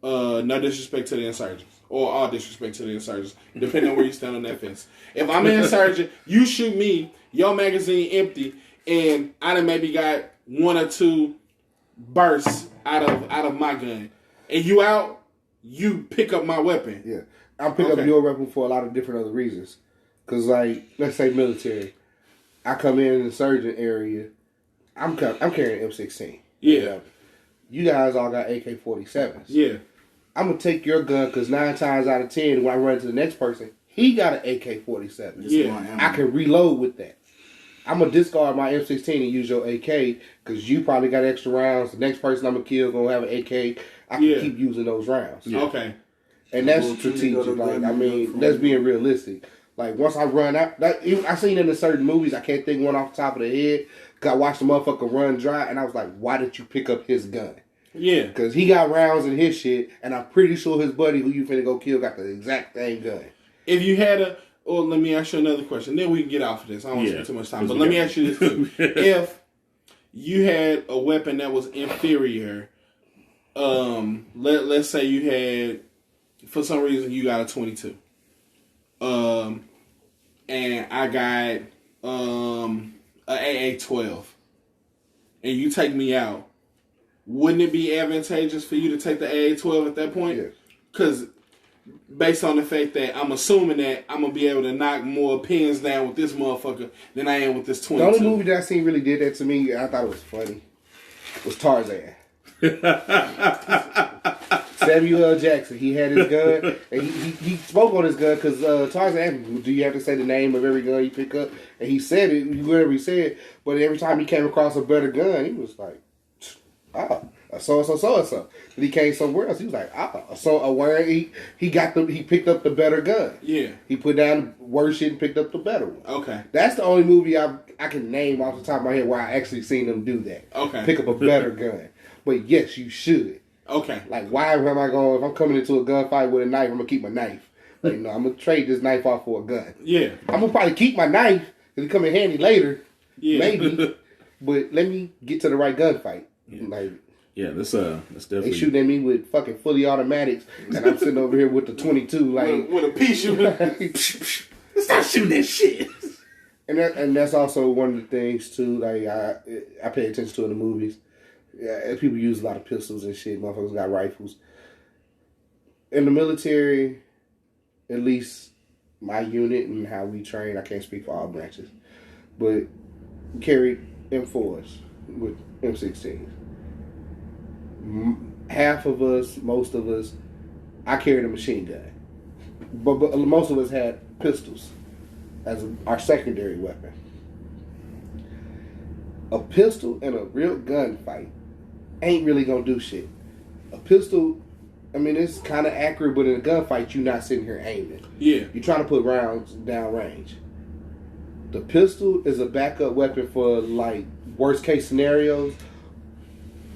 No disrespect to the insurgents, or all disrespect to the insurgents, depending on where you stand on that fence. If I'm an insurgent, you shoot me, your magazine empty, and I done maybe got 1 or 2 bursts out of my gun, and you out, you pick up my weapon. Yeah, I'll pick up your weapon for a lot of different other reasons. Cause like, let's say military, I come in the insurgent area, I'm carrying M16. Yeah. You guys all got AK-47s. Yeah. I'm going to take your gun because 9 times out of 10, when I run to the next person, he got an AK-47. Yeah. I can reload with that. I'm going to discard my M16 and use your AK because you probably got extra rounds. The next person I'm going to kill going to have an AK. I can keep using those rounds. Yeah. Okay. And that's strategic. Like, I mean, that's being realistic. Like, once I run out, I seen it in certain movies, I can't think one off the top of the head, because I watched the motherfucker run dry, and I was like, why did you pick up his gun? Yeah. Because he got rounds in his shit, and I'm pretty sure his buddy who you finna go kill got the exact same gun. If you had let me ask you another question, then we can get off of this. I don't want to spend too much time, but let me ask you this too. If you had a weapon that was inferior, let's say you had, for some reason, you got a 22. And I got an AA-12, and you take me out, wouldn't it be advantageous for you to take the AA-12 at that point? Yes. Because based on the fact that I'm assuming that I'm going to be able to knock more pins down with this motherfucker than I am with this 22. The only movie that I seen really did that to me, I thought it was funny, was Tarzan. Samuel L. Jackson, he had his gun, and he spoke on his gun because Tarzan asked him, do you have to say the name of every gun you pick up? And he said it, whatever he said, but every time he came across a better gun, he was like, so-and-so. Then he came somewhere else, he was like, he picked up the better gun. Yeah. He put down the worst shit and picked up the better one. Okay. That's the only movie I can name off the top of my head where I actually seen them do that. Okay. Pick up a better gun. But yes, you should. Okay. Like, why am I going, if I'm coming into a gunfight with a knife, I'm going to keep my knife. Like, no, I'm going to trade this knife off for a gun. Yeah. I'm going to probably keep my knife, because it come in handy later. Yeah. Maybe. But let me get to the right gunfight. Yeah. Like, yeah, that's definitely. they shooting at me with fucking fully automatics, and I'm sitting over here with the 22, like. With a pea shooter. Stop shooting that shit. And that's also one of the things, too, like, I pay attention to in the movies. Yeah, people use a lot of pistols and shit. Motherfuckers got rifles. In the military, at least my unit and how we train, I can't speak for all branches, but carried M4s with M16s. Half of us, most of us, I carried a machine gun. But most of us had pistols as our secondary weapon. A pistol in a real gunfight ain't really gonna do shit. A pistol, I mean, it's kind of accurate, but in a gunfight, you're not sitting here aiming. Yeah. You're trying to put rounds down range. The pistol is a backup weapon for, like, worst case scenarios.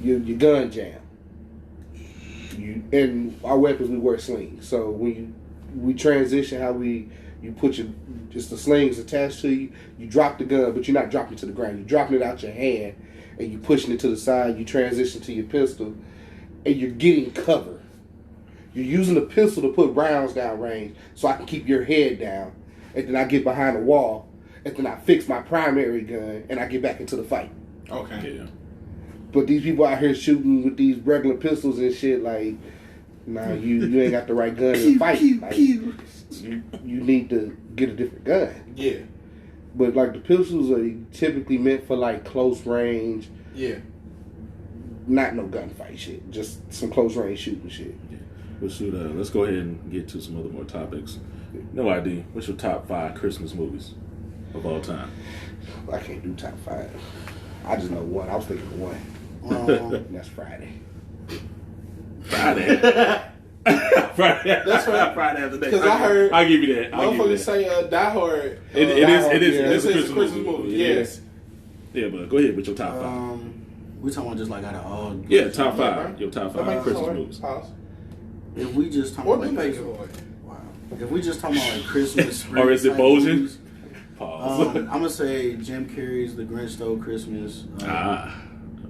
Your gun jam. And our weapons, we wear slings. So when we transition how you put just the slings attached to you, you drop the gun, but you're not dropping it to the ground. You're dropping it out your hand, and you're pushing it to the side. You transition to your pistol, and you're getting cover. You're using the pistol to put rounds down range, so I can keep your head down, and then I get behind the wall, and then I fix my primary gun, and I get back into the fight. Okay. Yeah. But these people out here shooting with these regular pistols and shit, like, Nah, you ain't got the right gun to fight. Like, you need to get a different gun. Yeah. But like the pistols are typically meant for like close range. Yeah. Not no gunfight shit. Just some close range shooting shit. Yeah. Well, shoot, let's go ahead and get to some other more topics. No idea. What's your top 5 Christmas movies of all time? I can't do top 5. I just know one. I was thinking of one. That's Friday. Friday. Friday. That's right. Friday after that. Because I heard I'll give you that. motherfuckers say Die Hard. It is a Christmas movie. Yes. Yeah, but go ahead with your top 5. We talking about just like out of all. Yeah, top 5. Your top 5 Christmas movies. Pause. If we just talking about like, if we just talking about like Christmas, or is it Bojan? I'm gonna say Jim Carrey's The Grinch Stole Christmas.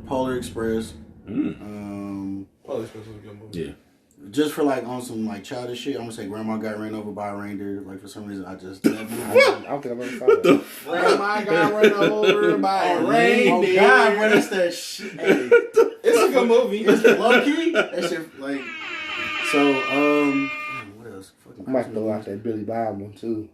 Polar Express. Polar Express was a good movie. Yeah. Just for like on some like childish shit, I'm gonna say Grandma Got Ran Over by a Reindeer. Like for some reason, I just I don't think I've ever saw that. Grandma got run over by a reindeer. Oh God, bro, that's that shit. Hey, it's a good movie. It's low key. That shit like. So what else? I might throw out that Billy Bob one too.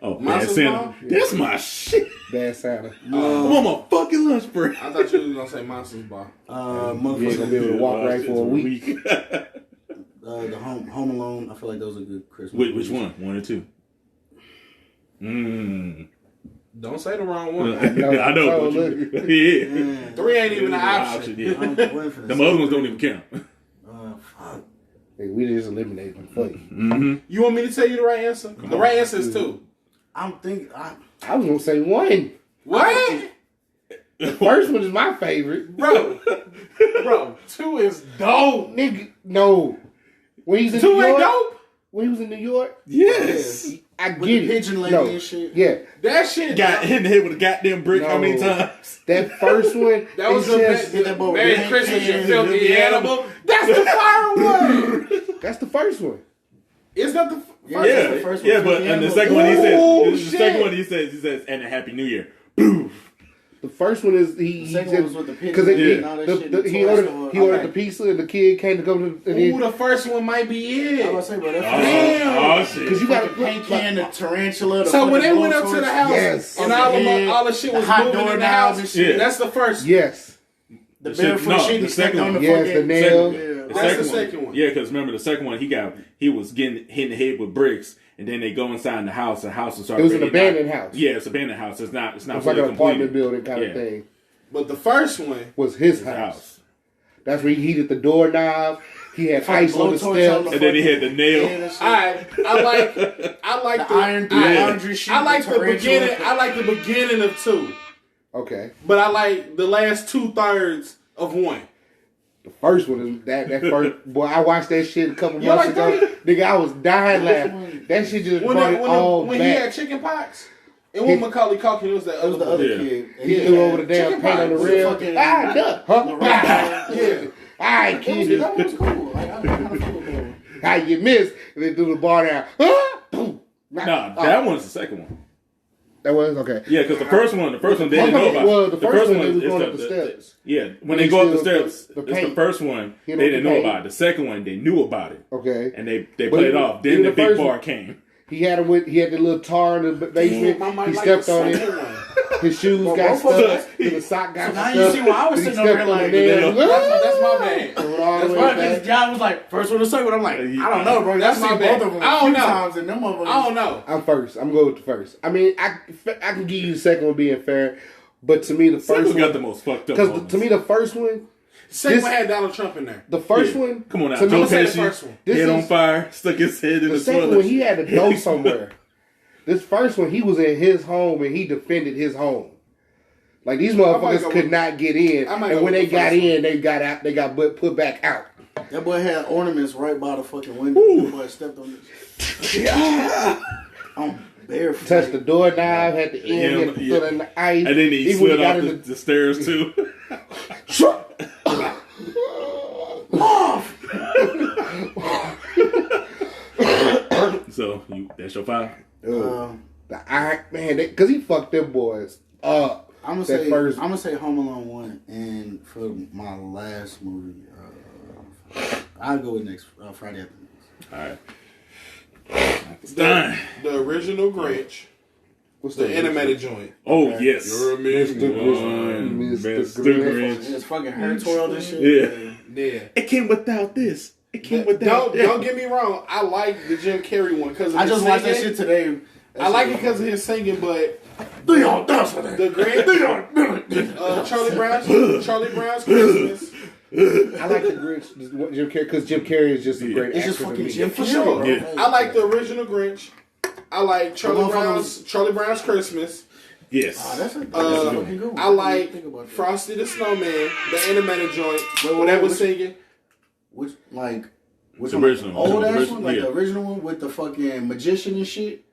Oh, Bad Monsters Santa. Ball? That's my shit. Bad Santa. I'm on my fucking lunch break. I thought you was gonna say Monsters Ball. You ain't gonna be able to walk right for a week. The Home Alone. I feel like those are good Christmas. Which one? 1 or 2? Don't say the wrong one. I know. But yeah. 3 ain't even an option. Yeah. The other ones don't even count. Fuck. Hey, we just eliminated them for you. Mm-hmm. You want me to tell you the right answer? The right answer is 2. I'm thinking. I was gonna say 1. What? The first one is my favorite. Bro, 2 is dope. Nigga, no. When he's in 2 New York, ain't dope? when he was in New York, Yes. I With get the it. pigeon lady No. and shit. Yeah, That shit. Got hit in the head with a goddamn brick how many No. times? that first one. That was it's the just- best. boy. Merry Yeah. Christmas, you Yeah. filthy animal. That's the fire one. That's the first one. It's not the first Yeah, one. that's the first one. Yeah, but and the second one he says, and a happy new year. Boom. The first one is he second just one was with the because pigeon and all that shit. he ordered the pizza and the kid came to go to and Ooh, the first one might be I was it. about to say, bro, that's Oh shit. because you got to paint can, the tarantula. The So when they fucking went up to the house Yes. and On the head, all the shit was the hot moving in the doorknobs and house, shit. that's the first one. yes, the The shit- barefoot no, shit the he stuck second on the one. yes, fucking the nail. That's the second one. Yeah, because remember the second one he was getting hit in the head with bricks, and then they go inside the house. The house is It already was an abandoned house. Yeah, it's an abandoned house. It's not It's like fully an apartment completed. building kind Yeah. of thing. But the first one, Was his The house. house. That's where he heated the doorknob. He had ice on the blowtorch on steps. the And then he had the nail. I like the the iron through Yeah. laundry sheet. I like the tarantula. beginning. I like the beginning of 2, Okay, but I like the last 2/3 of 1. the first one is that first boy. I watched that shit a couple You months like ago. Nigga, I was dying laughing. That shit just When, brought it all when back. he had chicken pox, and when Macaulay Culkin, it was that That was the other other Yeah. kid. And He threw over the damn Chicken paint on the pies. rail. Fucking- Duck. Huh? Yeah. Yeah. Alright, kid. That was cool. Like, I kind of feel it. How you missed? And they threw the bar down. Huh? Boom. Nah, that one's the second one. That was okay. Yeah, because the first one they didn't know about. Well, the first one, they was is going up the steps. Yeah, when But they they go up the still- steps, the it's the paint. first one You they know, didn't the know paint. about it. The second one they knew about it, Okay. and they But played it even- off. Then even the the big first bar one- came. He had the little tar in the basement. Damn, I might He like stepped the on it. second one. His shoes got both of stuck. us- The sock got So now stuck. you see why I was He sitting over stepped here on like, the nail. That's my bad. Threw it all the That's way why, back. because John was like, first one or second one. I'm like, I don't know, bro. That's That's my my bad. both of them I a don't few know. times, and them motherfuckers. I don't know. I'm first. I'm going with the first. I mean, I can give you the second one being fair, but to me the Second first one got one, the most fucked up. because moments. to me the first one, Second This- one had Donald Trump in there. the first Yeah. one. Come on now, to Joe me, say the Pesci, first one. This head on is- fire, stuck his head in the the second toilet. one he had to go somewhere. This first one he was in his home and he defended his home. Like these might motherfuckers go could with- not get in, I might and go when with they the got first in, they got out. They got put back out. That boy had ornaments right by the fucking window. That boy stepped on it. I'm barefoot. Touched the doorknob, had the end, had to Yeah. fill in the ice. And then he Even when slid got off in the stairs too. So that's your 5. The iron man, because he fucked them boys up. I'm gonna say Home Alone 1, and for my last movie, I'll go with next Friday after next. All right. The original Grinch. What's The animated joint. Oh, yes. You're a Mr. Mr. Grinch. It's fucking hair twirled and shit. Yeah. It came without this. It came without that. Don't get me wrong. I like the Jim Carrey one because I just watched that shit today. I like it because of his singing, but Leon, that's for that. the Grinch, Charlie Brown's Christmas. I like the Grinch, Jim Carrey, because Jim Carrey is just a great It's actor just to fucking me. Jim For Carrey, sure. bro. Yeah. I like the original Grinch. I like Charlie motherfucker Brown's Christmas. Yes. That's a fucking good one. I like Think about that. Frosty the Snowman, the animated joint. When they was singing. Which The one? original. Old The ass original, one, like yeah. the original one with the fucking magician and shit.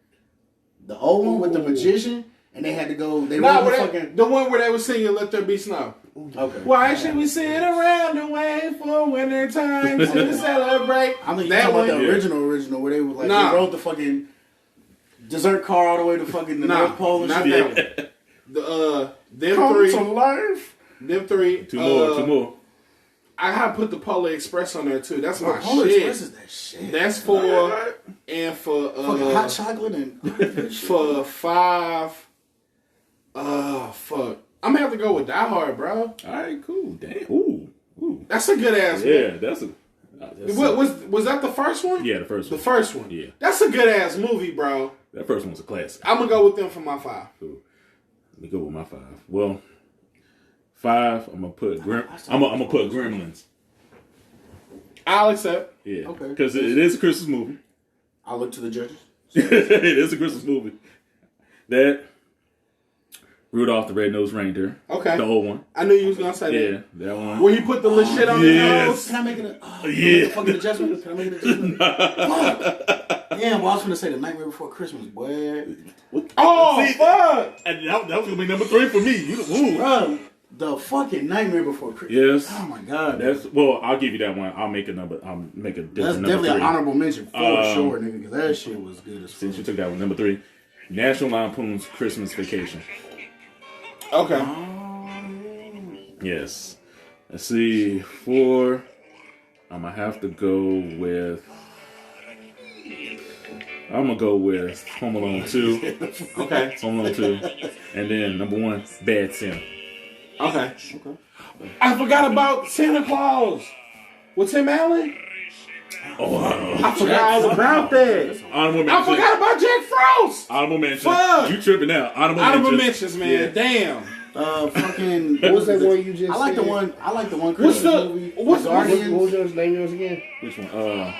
The old one with the magician, and they had to go. They Nah, went fucking. the one where they was singing "Let There Be Snow." Okay. Why should we sit around and wait for winter time to celebrate? I think you That talking one. about the yeah. original where they was like Nah. they rode the fucking dessert car all the way to fucking the North Pole and not shit. that one. Them Come three. to life. Them three. Two more. I have put the Polar Express on there too. That's my Polar shit. Express is that shit. That's for and for fucking hot chocolate and for 5. Fuck. I'm gonna have to go with Die Hard, bro. All right, cool. Damn. Ooh. That's a good ass Yeah, movie. that's a. What was that the first one? Yeah, the first The one. first one. Yeah. That's a good ass movie, bro. That first one's a classic. I'm gonna go with them for my 5. Cool. Let me go with my 5. Well, 5. I'm gonna put I'm gonna put Gremlins. I'll accept. Yeah. Okay. Because it is a Christmas movie. I look to the judges. It is a Christmas movie. That Rudolph the Red-Nosed Reindeer. Okay. The old one. I knew you was gonna say Yeah, that. that one. Where he put the little shit on Yes. his nose. Can I make it Yeah. a fucking adjustment? Can I make an adjustment? Fuck. Damn, well, I was gonna say The Nightmare Before Christmas, boy. Oh See, fuck! And that was gonna be number 3 for me. Ooh. Bro, the fucking Nightmare Before Christmas. Yes. Oh my god. I'll give you that one. I'll make a different That's number definitely 3. an honorable mention for sure, nigga, because that shit was good as Since you fuck. took that one, number 3, National Lampoon's Christmas Vacation. Okay. Yes. Let's see. 4. I'm gonna have to go with. I'm gonna go with Home Alone 2. Okay. Home Alone 2, and then number 1, Bad Santa. Okay. I forgot about Santa Claus with Tim Allen. Oh, I forgot all about that. honorable I mention. forgot about Jack Frost. Honorable mention. Fuck. You tripping out? Honorable mentions, man. Yeah. Damn. Fucking. What was that one you just I like the said? one. I like the one What's Christmas the- movie. what's- The What Guardians. was yours name yours again? Which one?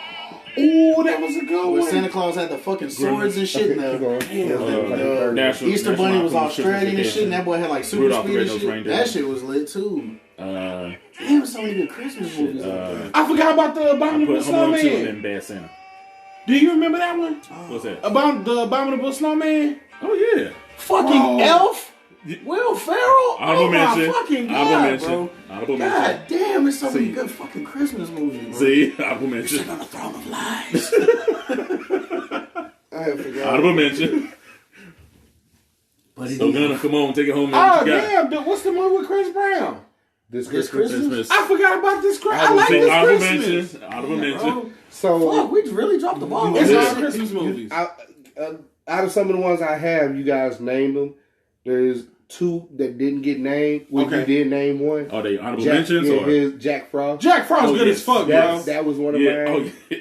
Ooh, that was a good Where one. Santa Claus had the fucking swords and shit. Okay, and keep going. the, Yeah, like the third. National Easter Bunny was Lampoon's Christmas Australian and shit, Vacation. and that boy had like super Rudolph the speed and Red-Nosed shit. Reindeer. That shit was lit too. Damn, so many good Christmas movies. I forgot about the I Abominable put Home Alone 2 and Snowman. then Bad Santa. Do you remember that one? What's that? About the Abominable Snowman? Oh yeah. Fucking Oh. Elf. Will Ferrell. Honorable Oh my mention. fucking Honorable god, mention. bro. Honorable God mention. damn, there's so many See. good fucking Christmas movies. Bro. See, honorable mention. Sit on the throne of lies. I forgot. Honorable mention. But he So gonna come on, take it home. Oh, What you got? damn. What's the movie with Chris Brown? This This Christmas. Christmas. I forgot about this. I like See, this honorable Christmas. mention. Honorable mention. Bro, So fuck, we really dropped the ball. It's Yeah. all Christmas movies. out of some of the ones I have, you guys named them. There's 2 that didn't get named. Well, Okay. you did name one. Are they honorable Jack, mentions yeah, or? his Jack Frost. Jack Frost Oh, good yes. as fuck, bro. That was one of Yeah. Oh mine. yeah.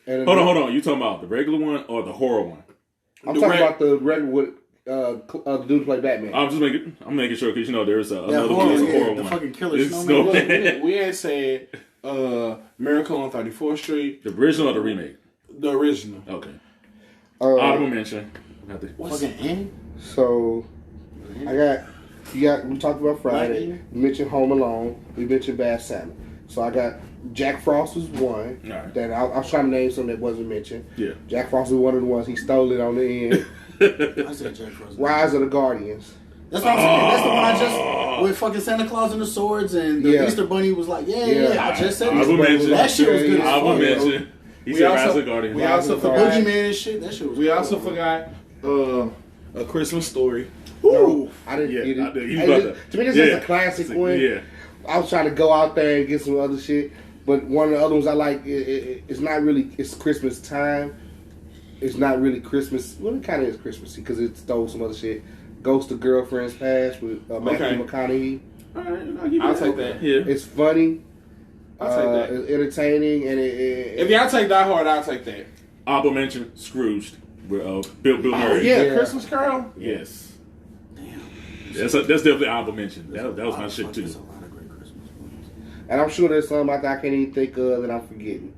And Hold on. You talking about the regular one or the horror one? I'm The talking reg- about the regular with the dude who played Batman. I'm making sure because there's another horror, one. It's a yeah, horror the one. fucking killer It's snowman. no- We ain't said Miracle on 34th Street, The original or the remake? the original. Okay. Honorable mention. Fucking Annie. So we talked about Friday. Black We mentioned Home Alone. We mentioned Bad Santa. So I got Jack Frost was one. Alright. That I was trying to name something that wasn't mentioned. Yeah. Jack Frost was one of the ones he stole it on the end. I said Jack Frost. Rise of the Guardians. That's what I'm saying. That's the one I just with fucking Santa Claus and the swords and the Yeah. Easter Bunny was like, yeah. Yeah. I just said Honorable this. mention. That shit was good as Honorable fuck. bro. mention. He We said also- Rise of the Guardians. we also Rise of the forgot- Boogeyman and shit. That shit was. We cool. also forgot A Christmas Story. No, I didn't Yeah, get I it. did. You Hey, about this- to- to me, this yeah. is a classic one. Yeah. I was trying to go out there and get some other shit. But one of the other ones I like, it's not really, it's Christmas time. It's not really Christmas. Well, it kind of is Christmassy because it stole some other shit. Ghost of Girlfriend's Past with Matthew McConaughey. All right, I'll take that. Yeah. It's funny. I'll take that. It's entertaining. And If y'all take Die Hard, I'll take that. Honorable mention, Scrooged with Bill Murray. Yeah, Christmas Carol. Yes. Damn. That's definitely honorable mention. That was my shit, too. There's a lot of great Christmas movies. And I'm sure there's some I can't even think of that I'm forgetting.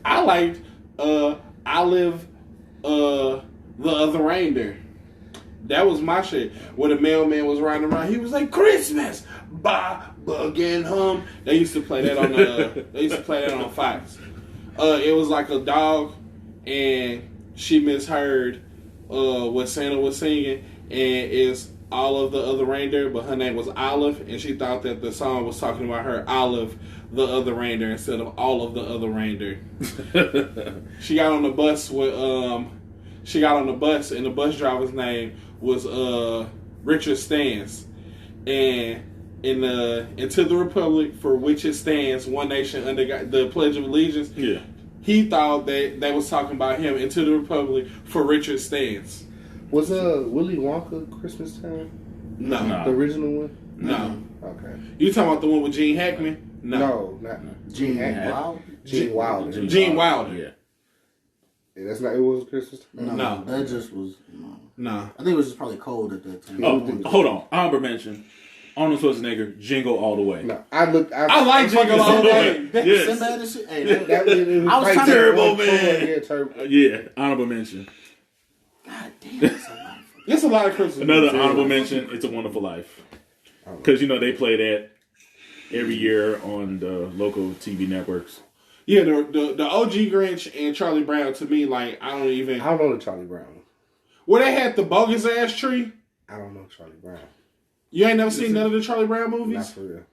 I liked Olive, the Other Reindeer. That was my shit. Where the mailman was riding around, he was like, "Christmas, bah, bugin' hum." They used to play that on Fox. It was like a dog, and she misheard what Santa was singing, and it's all of the other reindeer, but her name was Olive, and she thought that the song was talking about her, Olive, the other reindeer, instead of all of the other reindeer. She got on the bus and the bus driver's name was Richard Stans, and into the Republic for which it stands, one nation under God, the Pledge of Allegiance. Yeah. He thought that they was talking about him, into the Republic for Richard Stans. Was Willy Wonka Christmas time? No. The original one? No. Okay. You talking about the one with Gene Hackman? No, not Gene Hackman. Wilder? Gene Wilder. Gene Wilder. Yeah. Yeah, that's not. It was Christmas time. No. That just was. No. I think it was just probably cold at that time. Oh, hold on. Honorable mention, Arnold Schwarzenegger, Jingle All the Way. No, I like Jingle All the Way. Yes. Sinbad and shit. Hey, That was I was trying to- Terrible, man. Yeah, terrible. Yeah, honorable mention. God damn, that's a lot of fucking. It's a lot of Christmas. Another movies. honorable mention, It's a Wonderful Life. Because, they play that every year on the local TV networks. Yeah, the OG Grinch and Charlie Brown, to me, like, I don't know the Charlie Brown. Where they had the bogus ass tree. I don't know Charlie Brown. You ain't never seen none of the Charlie Brown Not movies? for real.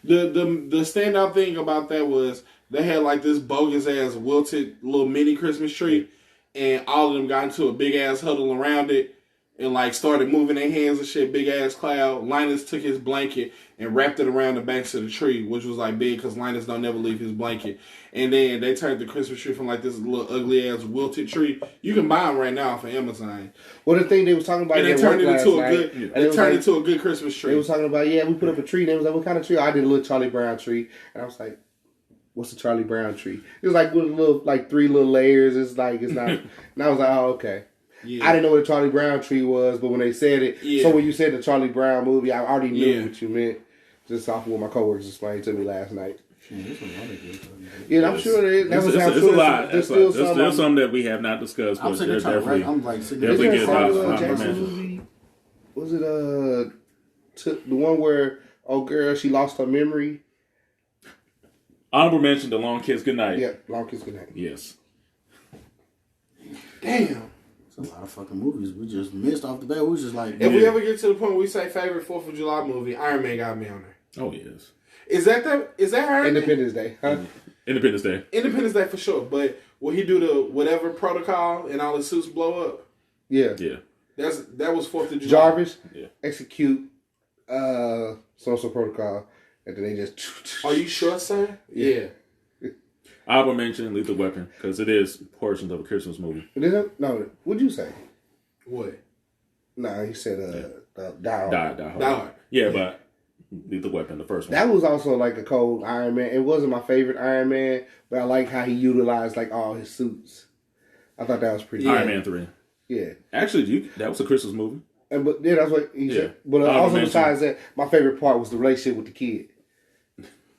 The standout thing about that was they had like this bogus ass wilted little mini Christmas tree, and all of them got into a big ass huddle around it and like started moving their hands and shit, big ass cloud. Linus took his blanket and wrapped it around the banks of the tree, which was like big because Linus don't never leave his blanket. And then they turned the Christmas tree from like this little ugly ass wilted tree. You can buy them right now off of Amazon. Well, the thing they was talking about, And they turned it into a good Christmas tree. They was talking about, we put up a tree. They was like, what kind of tree? I did a little Charlie Brown tree, and I was like, what's a Charlie Brown tree? It was like with a little, like 3 little layers. It's not. And I was like, oh, okay. Yeah. I didn't know what a Charlie Brown tree was, but when they said it, so when you said the Charlie Brown movie, I already knew what you meant. Just off of what my coworkers explained to me last night. Yeah, I'm sure there is. It's a lot. There's still some that we have not discussed. I'm sitting there definitely, I'm like sitting definitely there. get about Samuel honorable Jackson mention. movie? Was it the one where girl she lost her memory? Honorable mention, The Long Kiss Goodnight. Yeah, Long Kiss Goodnight. Yes. Damn. It's a lot of fucking movies we just missed off the bat. We was just like, If we ever get to the point where we say favorite 4th of July movie, Iron Man got me on there. Oh, yes. Is that Iron Man? Independence Day, huh? Independence Day. Independence Day for sure. But will he do the whatever protocol and all his suits blow up? Yeah. Yeah. That was 4th of July. Jarvis, Yeah. execute social protocol, and then they just. Are you sure, sir? Yeah. Honorable mention, Lethal Weapon, because it is portions of a Christmas movie. No, what'd you say? What? No, he said Die Hard. Die Hard. Yeah, but Lethal Weapon, the first one. That was also like a cold Iron Man. It wasn't my favorite Iron Man, but I like how he utilized like all his suits. I thought that was pretty. Iron Man 3. Yeah. Actually, that was a Christmas movie. And but yeah, that's what he said. But Honorable also mention. besides that, my favorite part was the relationship with the kid.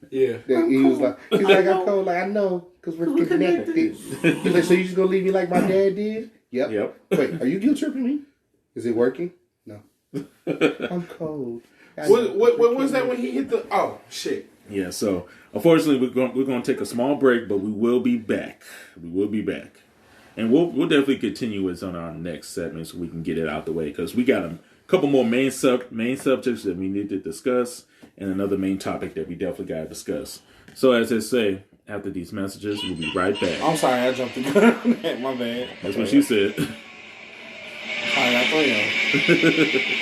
Yeah. That he was like, I'm cold. Like I know, because we're connected. He's like, so you just gonna leave me like my dad did? Yep. Wait, are you guilt tripping me? Is it working? No. I'm cold. What was that when he hit the? Oh shit. Yeah. So unfortunately, we're going to take a small break, but we will be back. And we'll definitely continue this on our next segment so we can get it out the way because we got a couple more main subjects that we need to discuss and another main topic that we definitely got to discuss. So as I say, after these messages, we'll be right back. I'm sorry, I jumped the gun on that. My bad. That's what she said. All right, I